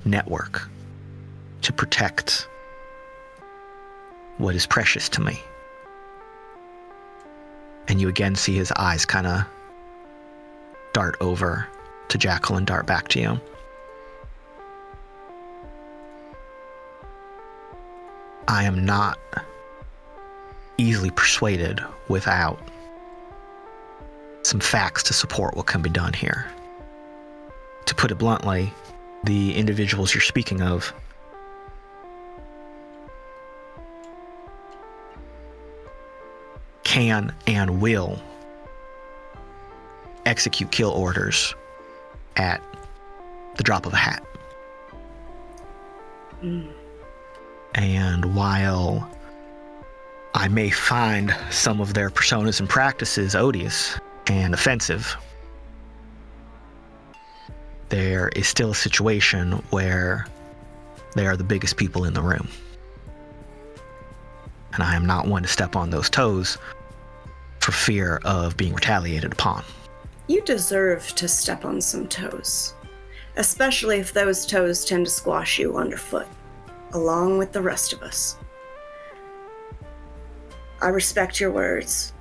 [SPEAKER 2] network to protect what is precious to me, and you again see his eyes kind of dart over to Jackal and dart back to you. I am not easily persuaded without some facts to support what can be done here. To put it bluntly, the individuals you're speaking of can and will execute kill orders at the drop of a hat. And while I may find some of their personas and practices odious and offensive, there is still a situation where they are the biggest people in the room. And I am not one to step on those toes for fear of being retaliated upon.
[SPEAKER 6] you deserve to step on some toes, especially if those toes tend to squash you underfoot, along with the rest of us. I respect your words,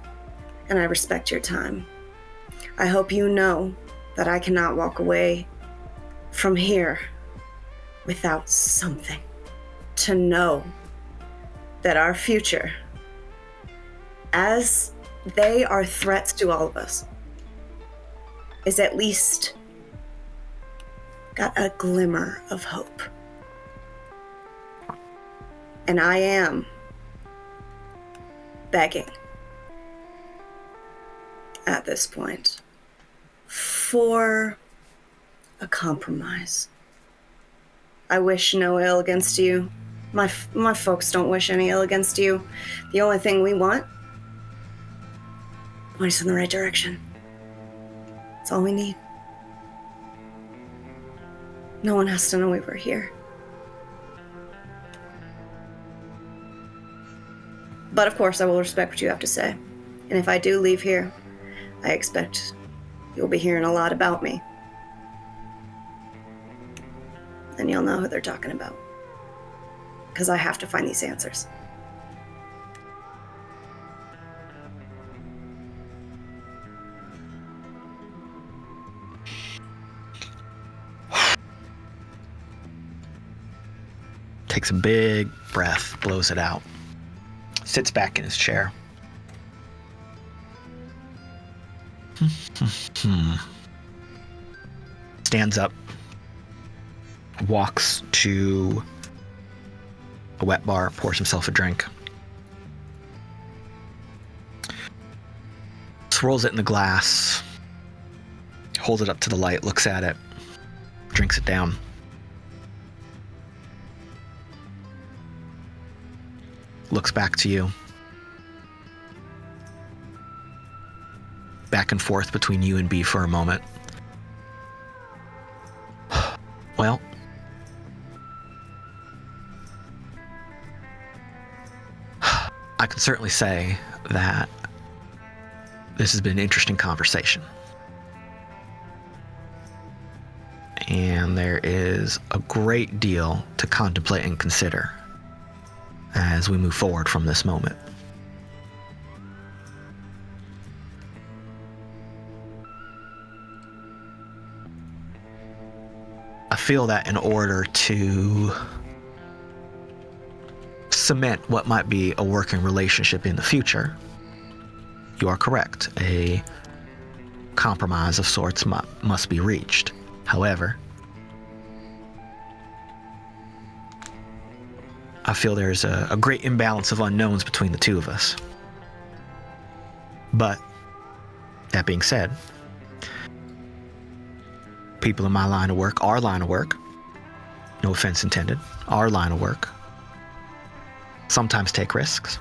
[SPEAKER 6] and I respect your time. I hope you know that I cannot walk away from here without something to know that our future, as they are threats to all of us, is at least got a glimmer of hope. And I am begging at this point for a compromise. I wish no ill against you. My folks don't wish any ill against you. The only thing we want, point us in the right direction. That's all we need. No one has to know we were here. But of course, I will respect what you have to say. And if I do leave here, I expect you'll be hearing a lot about me. And you'll know who they're talking about. Because I have to find these answers.
[SPEAKER 2] takes a big breath, blows it out, sits back in his chair. Stands up, walks to a wet bar, pours himself a drink. Swirls it in the glass, holds it up to the light, looks at it, drinks it down. Looks back to you. Back and forth between you and Bee for a moment. Well, I can certainly say that this has been an interesting conversation. And there is a great deal to contemplate and consider as we move forward from this moment. I feel that in order to cement what might be a working relationship in the future, you are correct. A compromise of sorts must be reached. However, I feel there's a great imbalance of unknowns between the two of us. But, that being said, people in my line of work, our line of work, no offense intended, our line of work, sometimes take risks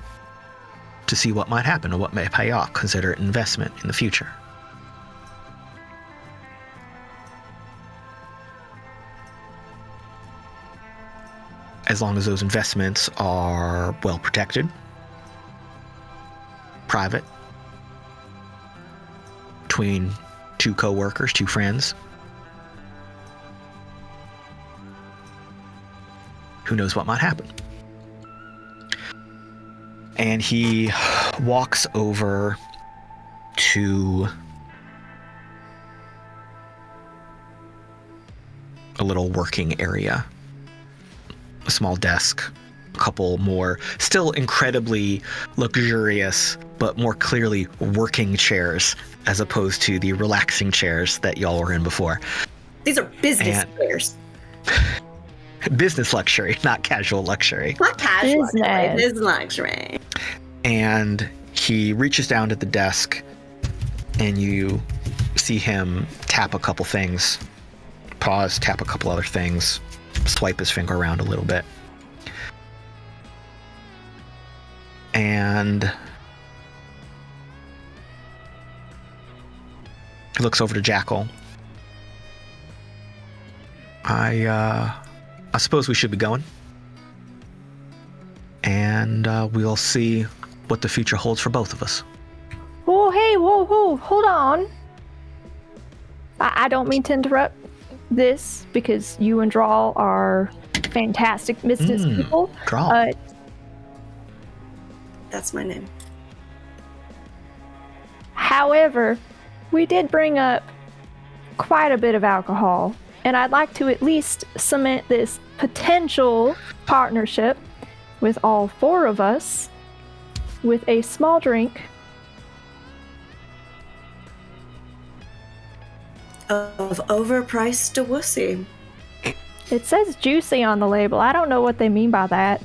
[SPEAKER 2] to see what might happen or what may pay off. Consider it an investment in the future. As long as those investments are well protected, private, between two co-workers, two friends, who knows what might happen. And he walks over to a little working area. A small desk, a couple more, still incredibly luxurious, but more clearly working chairs, as opposed to the relaxing chairs that y'all were in before.
[SPEAKER 6] These are business chairs.
[SPEAKER 2] Business luxury, not casual luxury.
[SPEAKER 6] Not casual luxury,
[SPEAKER 4] Business.
[SPEAKER 6] business luxury.
[SPEAKER 2] And he reaches down to the desk, and you see him tap a couple things, pause, tap a couple other things, swipe his finger around a little bit. And he looks over to Jackal. I suppose we should be going. And we'll see what the future holds for both of us.
[SPEAKER 4] Oh, hey, whoa, hold on. I don't mean to interrupt this because you and Drall are fantastic business people.
[SPEAKER 2] Drall.
[SPEAKER 6] That's my name.
[SPEAKER 4] However, we did bring up quite a bit of alcohol, and I'd like to at least cement this potential partnership with all four of us with a small drink
[SPEAKER 6] Of overpriced wussy.
[SPEAKER 4] It says juicy on the label. I don't know what they mean by that.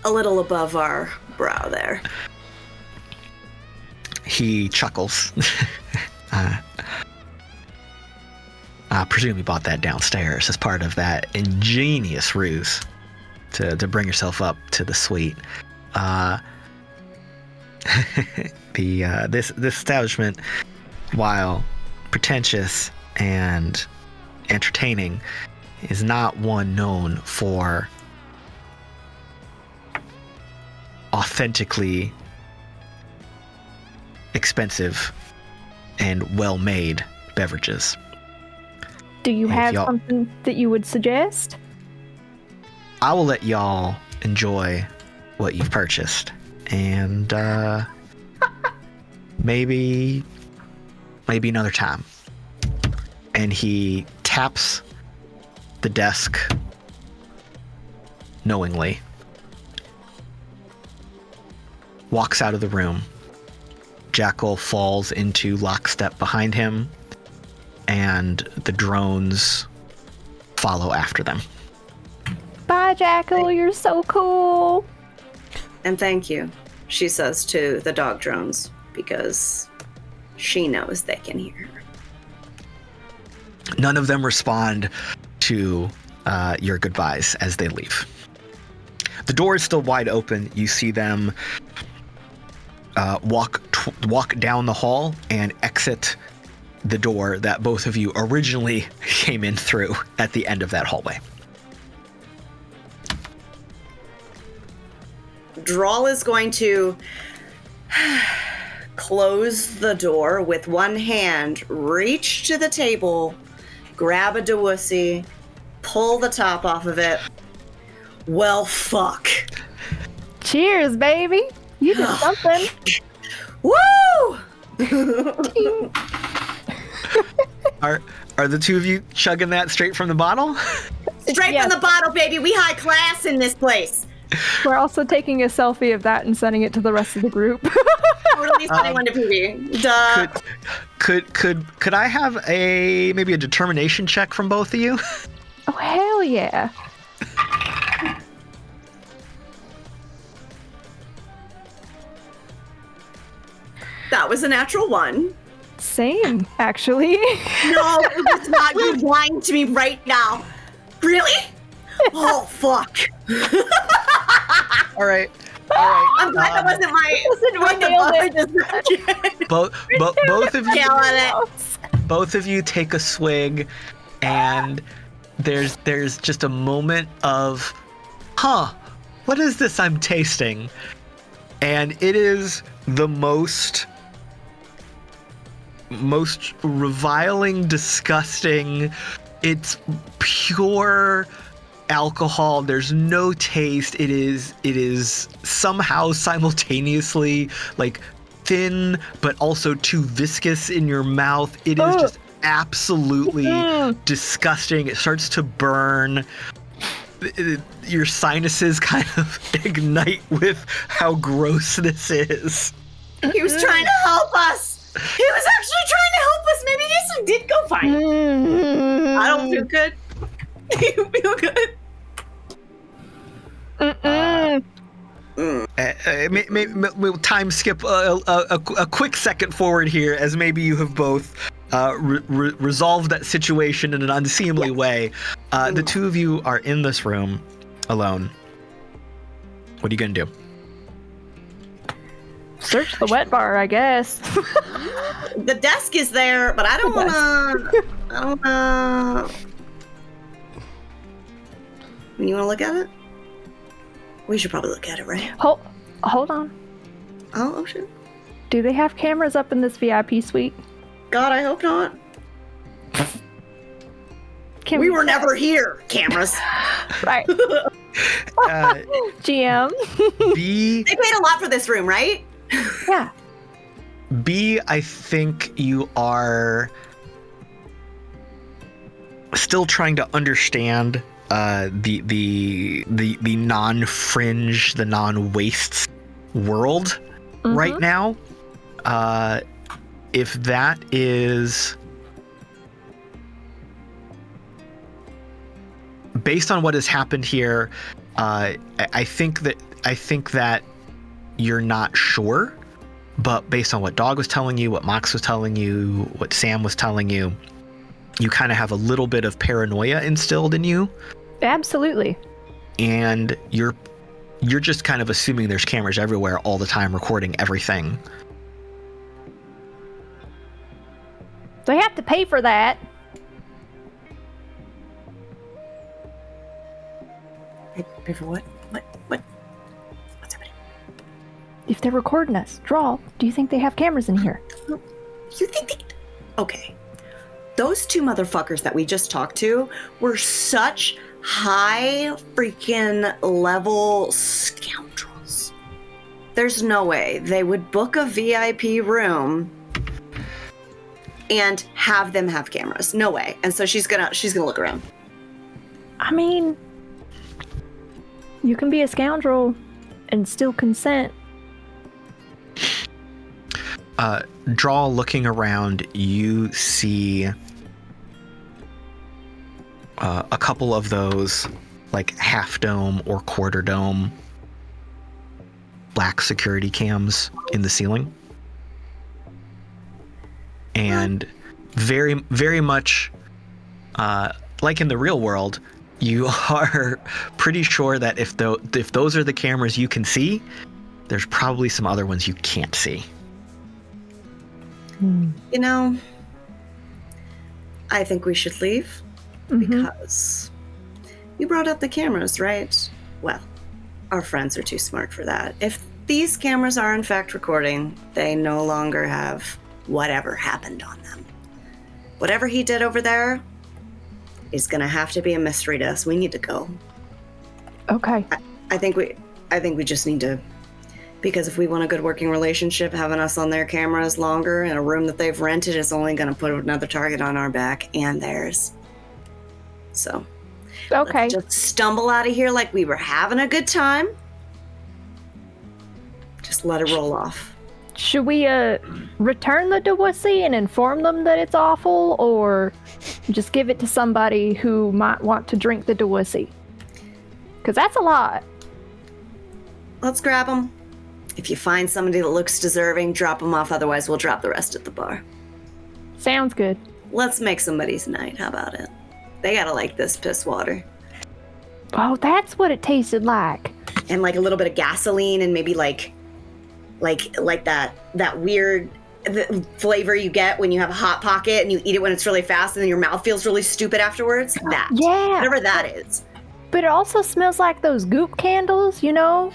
[SPEAKER 6] A little above our brow there.
[SPEAKER 2] He chuckles. I presume you bought that downstairs as part of that ingenious ruse to bring yourself up to the suite. This establishment, while pretentious and entertaining, is not one known for authentically expensive and well-made beverages.
[SPEAKER 4] Do you
[SPEAKER 2] And
[SPEAKER 4] have
[SPEAKER 2] y'all-
[SPEAKER 4] something that you would suggest?
[SPEAKER 2] I will let y'all enjoy what you've purchased, and maybe another time. And he taps the desk knowingly, walks out of the room. Jackal falls into lockstep behind him, and the drones follow after them.
[SPEAKER 4] Bye, Jackal. You're so cool.
[SPEAKER 6] And thank you, she says to the dog drones, because she knows they can hear her.
[SPEAKER 2] None of them respond to your goodbyes as they leave. The door is still wide open. You see them walk down the hall and exit the door that both of you originally came in through at the end of that hallway.
[SPEAKER 6] Drall is going to close the door with one hand, reach to the table, grab a Dewussy, pull the top off of it. Well, fuck.
[SPEAKER 4] Cheers, baby. You did something.
[SPEAKER 6] Woo!
[SPEAKER 2] Are the two of you chugging that straight from the bottle?
[SPEAKER 6] Straight
[SPEAKER 4] Yes.
[SPEAKER 6] from the bottle, baby. We high class in this place.
[SPEAKER 4] We're also taking a selfie of that and sending it to the rest of the group.
[SPEAKER 6] Totally sending one to PB. Duh.
[SPEAKER 2] Could I have maybe a determination check from both of you?
[SPEAKER 4] Oh, hell yeah.
[SPEAKER 6] That was a natural one.
[SPEAKER 4] Same, actually.
[SPEAKER 6] No, it was not. You're lying to me right now. Really? Oh, fuck.
[SPEAKER 2] All right.
[SPEAKER 6] I'm glad that wasn't my
[SPEAKER 2] Both of you.
[SPEAKER 6] Killing it.
[SPEAKER 2] Both of you take a swig, and there's just a moment of, what is this I'm tasting? And it is the most reviling, disgusting. It's pure alcohol. There's no taste. It is somehow simultaneously like thin but also too viscous in your mouth. It is just absolutely disgusting. It starts to burn. Your sinuses kind of ignite with how gross this is.
[SPEAKER 6] He was trying to help us. He was actually trying to help us. Maybe this did go fine. I don't feel good. You feel good?
[SPEAKER 2] We'll time skip a quick second forward here, as maybe you have both resolved that situation in an unseemly way. The two of you are in this room alone. What are you gonna do?
[SPEAKER 4] Search the wet bar, I guess.
[SPEAKER 6] The desk is there, but I don't wanna. You wanna look at it? We should probably look at it, right?
[SPEAKER 4] Hold on.
[SPEAKER 6] Oh shit.
[SPEAKER 4] Do they have cameras up in this VIP suite?
[SPEAKER 6] God, I hope not.
[SPEAKER 4] Can
[SPEAKER 6] We were never here, cameras.
[SPEAKER 4] Right. GM.
[SPEAKER 2] B,
[SPEAKER 6] They paid a lot for this room, right?
[SPEAKER 4] Yeah.
[SPEAKER 2] B, I think you are still trying to understand the non-fringe, the non-wastes world right now. If that is based on what has happened here, I think that you're not sure, but based on what Dog was telling you, what Mox was telling you, what Sam was telling you, you kind of have a little bit of paranoia instilled in you.
[SPEAKER 4] Absolutely.
[SPEAKER 2] And you're just kind of assuming there's cameras everywhere all the time recording everything.
[SPEAKER 4] They have to pay for that.
[SPEAKER 6] Pay for what? What's happening?
[SPEAKER 4] If they're recording us, Drall, do you think they have cameras in here?
[SPEAKER 6] You think they... Okay. Those two motherfuckers that we just talked to were such high freaking level scoundrels. There's no way they would book a VIP room and have them have cameras. No way. And so she's gonna look around.
[SPEAKER 4] I mean, You can be a scoundrel and still consent.
[SPEAKER 2] Draw, looking around, you see a couple of those like half dome or quarter dome black security cams in the ceiling. And very, very much like in the real world, you are pretty sure that if those are the cameras you can see, there's probably some other ones you can't see.
[SPEAKER 6] You know, I think we should leave because you brought up the cameras, right? Well, our friends are too smart for that. If these cameras are in fact recording, they no longer have whatever happened on them. Whatever he did over there is gonna have to be a mystery to us. We need to go.
[SPEAKER 4] Okay.
[SPEAKER 6] I think we just need to, because if we want a good working relationship, having us on their cameras longer in a room that they've rented is only gonna put another target on our back and theirs. So
[SPEAKER 4] Okay.
[SPEAKER 6] let's just stumble out of here like we were having a good time. Just let it roll off.
[SPEAKER 4] Should we return the Dewussy and inform them that it's awful, or just give it to somebody who might want to drink the Dewussy? Because that's a lot.
[SPEAKER 6] Let's grab them. If you find somebody that looks deserving, drop them off. Otherwise, we'll drop the rest at the bar.
[SPEAKER 4] Sounds good.
[SPEAKER 6] Let's make somebody's night. How about it? They gotta like this piss water.
[SPEAKER 4] Oh, that's what it tasted like.
[SPEAKER 6] And like a little bit of gasoline and maybe like that weird flavor you get when you have a Hot Pocket and you eat it when it's really fast and then your mouth feels really stupid afterwards. That.
[SPEAKER 4] Yeah.
[SPEAKER 6] Whatever that is.
[SPEAKER 4] But it also smells like those goop candles, you know?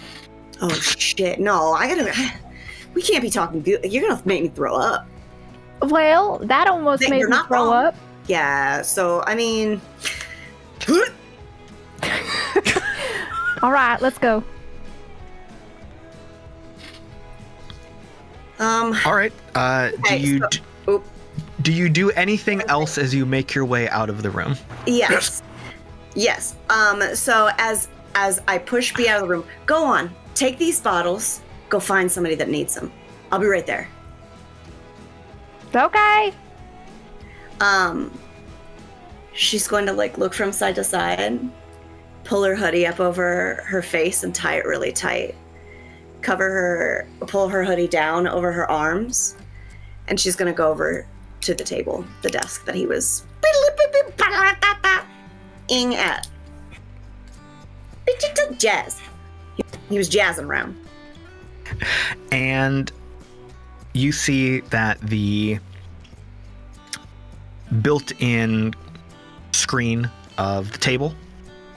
[SPEAKER 6] Oh shit, no, we can't be talking good. You're gonna make me throw up.
[SPEAKER 4] Well, that almost made
[SPEAKER 6] You're
[SPEAKER 4] me
[SPEAKER 6] not
[SPEAKER 4] throw
[SPEAKER 6] wrong.
[SPEAKER 4] up.
[SPEAKER 6] Yeah, so, I mean...
[SPEAKER 4] All right, let's go.
[SPEAKER 2] All right. Do you do anything else as you make your way out of the room?
[SPEAKER 6] Yes. Yes. So as I push Bee out of the room, go on, take these bottles, go find somebody that needs them. I'll be right there.
[SPEAKER 4] Okay.
[SPEAKER 6] She's going to like look from side to side, pull her hoodie up over her face and tie it really tight. Pull her hoodie down over her arms, and she's gonna go over to the table, the desk that he was ing at. Jazz. He was jazzing around.
[SPEAKER 2] And you see that the built-in screen of the table,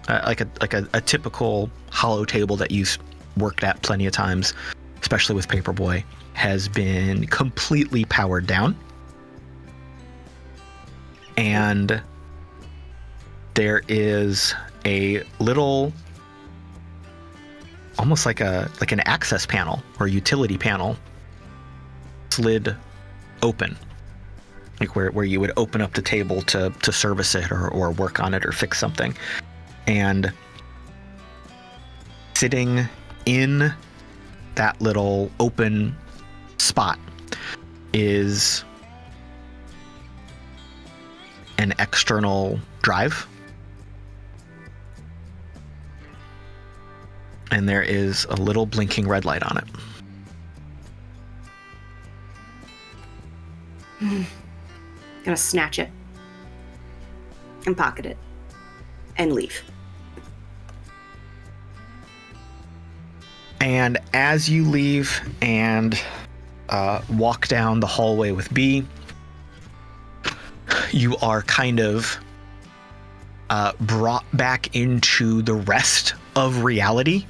[SPEAKER 2] like a typical hollow table that you've worked at plenty of times, especially with Paperboy, has been completely powered down. And there is a little, almost like an access panel or utility panel slid open, like where you would open up the table to service it or work on it or fix something. And sitting in that little open spot is an external drive. And there is a little blinking red light on it.
[SPEAKER 6] Gonna snatch it and pocket it and leave.
[SPEAKER 2] And as you leave and walk down the hallway with Bee, you are kind of brought back into the rest of reality.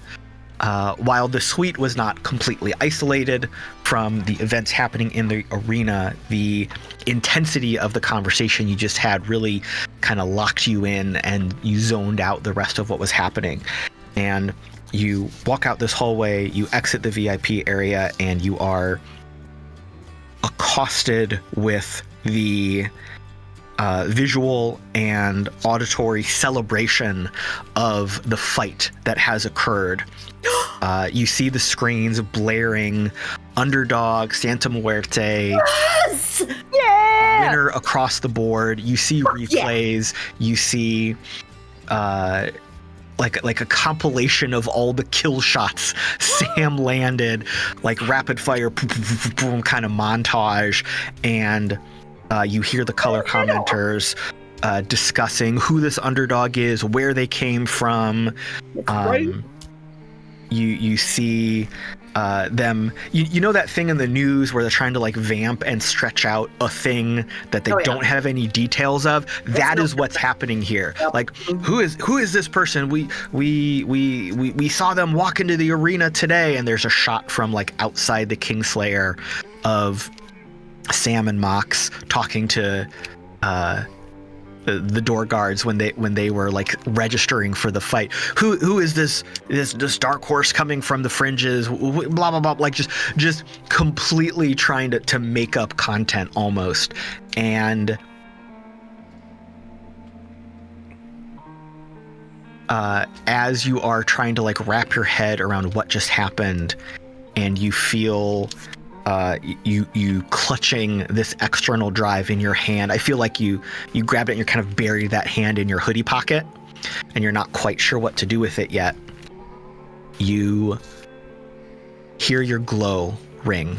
[SPEAKER 2] While the suite was not completely isolated from the events happening in the arena, the intensity of the conversation you just had really kind of locked you in and you zoned out the rest of what was happening. And you walk out this hallway, you exit the VIP area, and you are accosted with the visual and auditory celebration of the fight that has occurred. You see the screens blaring underdog, Santa Muerte,
[SPEAKER 6] Yes! Yeah!
[SPEAKER 2] winner across the board. You see replays. You see like a compilation of all the kill shots Sam landed, like rapid fire boom kind of montage, and you hear the color commenters discussing who this underdog is, where they came from. You see them. You know that thing in the news where they're trying to like vamp and stretch out a thing that they don't have any details of? That is what's happening here. Like, who is this person? We saw them walk into the arena today, and there's a shot from like outside the Kinglsayer of Sam and Mox talking to the door guards when they were like registering for the fight. Who is this dark horse coming from the fringes? Blah blah blah. Like just completely trying to make up content almost. And as you are trying to like wrap your head around what just happened, and you feel you clutching this external drive in your hand. I feel like you grabbed it and you kind of buried that hand in your hoodie pocket, and you're not quite sure what to do with it yet. You hear your glow ring,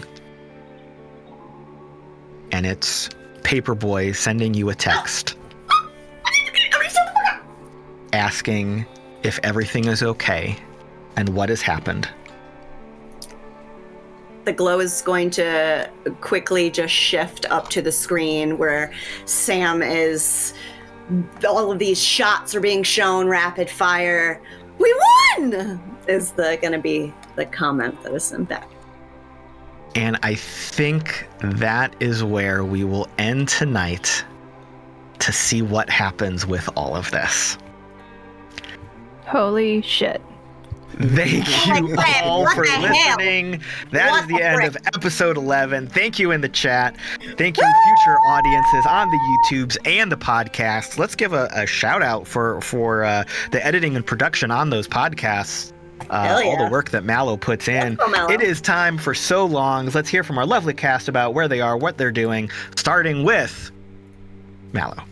[SPEAKER 2] and it's Paperboy sending you a text asking if everything is okay and what has happened.
[SPEAKER 6] The glow is going to quickly just shift up to the screen where Sam is. All of these shots are being shown rapid fire. We won! Is going to be the comment that is sent back.
[SPEAKER 2] And I think that is where we will end tonight to see what happens with all of this.
[SPEAKER 4] Holy shit.
[SPEAKER 2] Thank you all for listening. That is the end of episode 11. Thank you in the chat. Thank you, future audiences on the YouTubes and the podcasts. Let's give a shout out for the editing and production on those podcasts. All the work that Mallo puts in. It is time for So Longs. Let's hear from our lovely cast about where they are, what they're doing, starting with Mallo.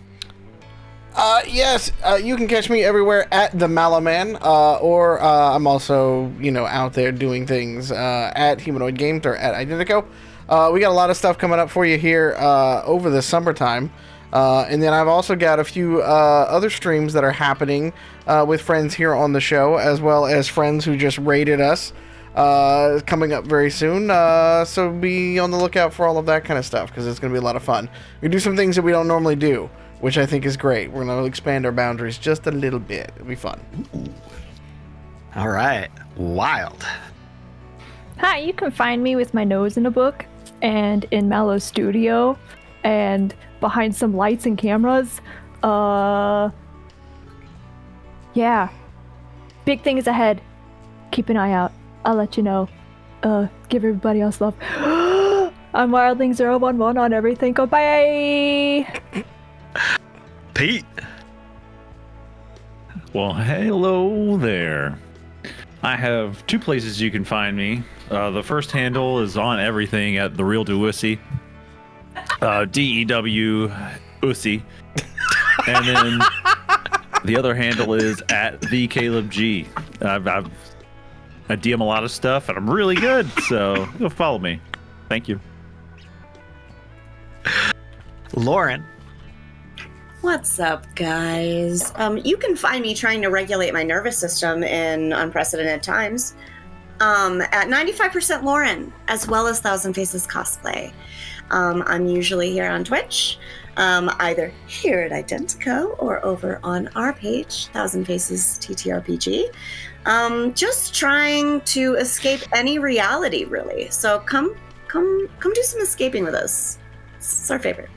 [SPEAKER 3] Yes, you can catch me everywhere at the Mallo Man, or I'm also, out there doing things at Humanoid Games or at IDENTECO. We got a lot of stuff coming up for you here over the summertime. And then I've also got a few other streams that are happening with friends here on the show, as well as friends who just raided us coming up very soon. So be on the lookout for all of that kind of stuff, because it's going to be a lot of fun. We do some things that we don't normally do, which I think is great. We're going to expand our boundaries just a little bit. It'll be fun.
[SPEAKER 2] All right. Wild.
[SPEAKER 4] Hi, you can find me with my nose in a book and in Mallo's studio and behind some lights and cameras. Yeah. Big things ahead. Keep an eye out. I'll let you know. Give everybody else love. I'm Wildling011 on everything. Goodbye.
[SPEAKER 2] Pete.
[SPEAKER 5] Well, hello there. I have two places you can find me. The first handle is on everything at The Real Dewussy. DEW Ussy. And then the other handle is at The Caleb G. I DM a lot of stuff, and I'm really good, so go follow me. Thank you.
[SPEAKER 2] Lauren.
[SPEAKER 6] What's up, guys? You can find me trying to regulate my nervous system in unprecedented times at 95% Lauren, as well as Thousand Faces Cosplay. I'm usually here on Twitch, either here at Identico or over on our page, Thousand Faces TTRPG. Just trying to escape any reality, really. So come do some escaping with us. It's our favorite.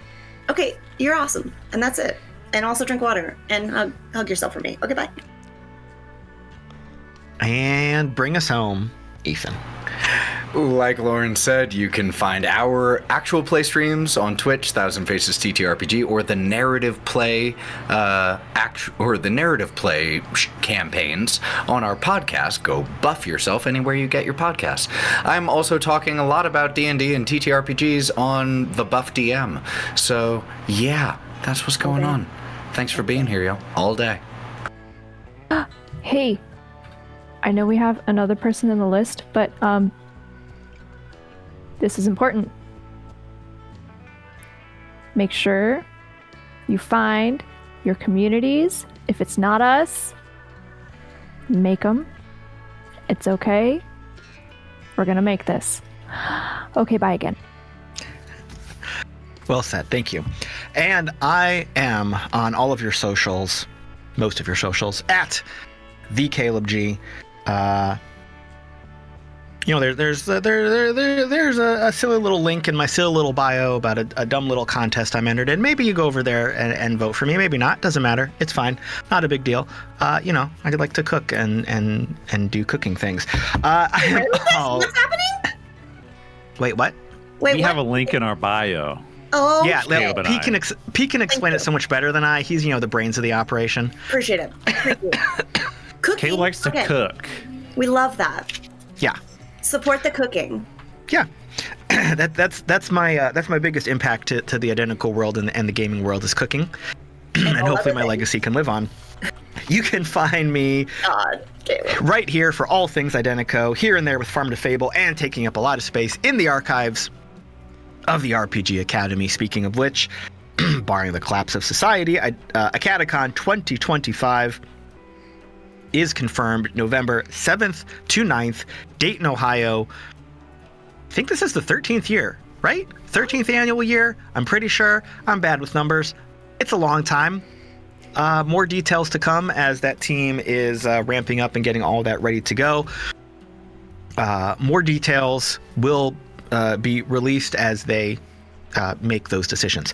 [SPEAKER 6] Okay, you're awesome, and that's it. And also drink water and hug yourself for me. Okay, bye.
[SPEAKER 2] And bring us home, Ethan.
[SPEAKER 7] Like Lauren said, you can find our actual play streams on Twitch, Thousand Faces TTRPG, or the narrative play campaigns on our podcast. Go buff yourself anywhere you get your podcasts. I'm also talking a lot about D&D and TTRPGs on the Buff DM. So yeah, that's what's going on. Thanks for being here, yo, all day.
[SPEAKER 4] Hey, I know we have another person in the list, but this is important. Make sure you find your communities. If it's not us, make them. It's okay. We're gonna make this. Okay, bye again.
[SPEAKER 2] Well said. Thank you. And I am on all of your socials, most of your socials, at the Caleb G. There's a silly little link in my silly little bio about a dumb little contest I'm entered in. Maybe you go over there and vote for me. Maybe not. Doesn't matter. It's fine. Not a big deal. I like to cook and do cooking things.
[SPEAKER 6] What's happening?
[SPEAKER 2] Wait, what?
[SPEAKER 6] Wait,
[SPEAKER 5] We
[SPEAKER 6] what?
[SPEAKER 5] have a link in our bio.
[SPEAKER 6] Oh,
[SPEAKER 2] Yeah,
[SPEAKER 5] Caleb and
[SPEAKER 2] P can explain
[SPEAKER 6] you.
[SPEAKER 2] it so much better than I. He's the brains of the operation.
[SPEAKER 6] appreciate it. Cooking.
[SPEAKER 5] Caleb likes to
[SPEAKER 6] Okay.
[SPEAKER 5] cook.
[SPEAKER 6] We love that.
[SPEAKER 2] Yeah.
[SPEAKER 6] Support the cooking.
[SPEAKER 2] Yeah, that's my biggest impact to the Identical world and the gaming world is cooking, and
[SPEAKER 6] all
[SPEAKER 2] hopefully
[SPEAKER 6] other
[SPEAKER 2] my
[SPEAKER 6] things.
[SPEAKER 2] legacy can live on. You can find me
[SPEAKER 6] God, Caleb.
[SPEAKER 2] right here for all things Identico, here and there with Farm to Fable, and taking up a lot of space in the archives of the RPG Academy. Speaking of which, barring the collapse of society, Acadicon 2025 is confirmed November 7th to 9th, Dayton, Ohio. I think this is the 13th year, right? 13th annual year. I'm pretty sure. I'm bad with numbers. It's a long time. More details to come as that team is ramping up and getting all that ready to go. More details will be released as they make those decisions.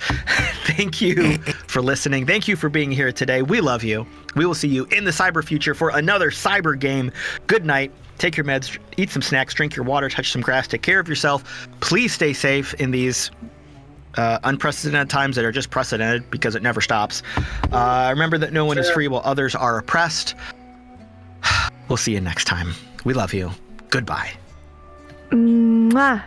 [SPEAKER 2] Thank you for listening. Thank you for being here today. We love you. We will see you in the cyber future for another cyber game. Good night. Take your meds, eat some snacks, drink your water, touch some grass, take care of yourself. Please stay safe in these unprecedented times that are just precedented because it never stops. Remember that no one is free while others are oppressed. We'll see you next time. We love you. Goodbye.
[SPEAKER 4] Mwah.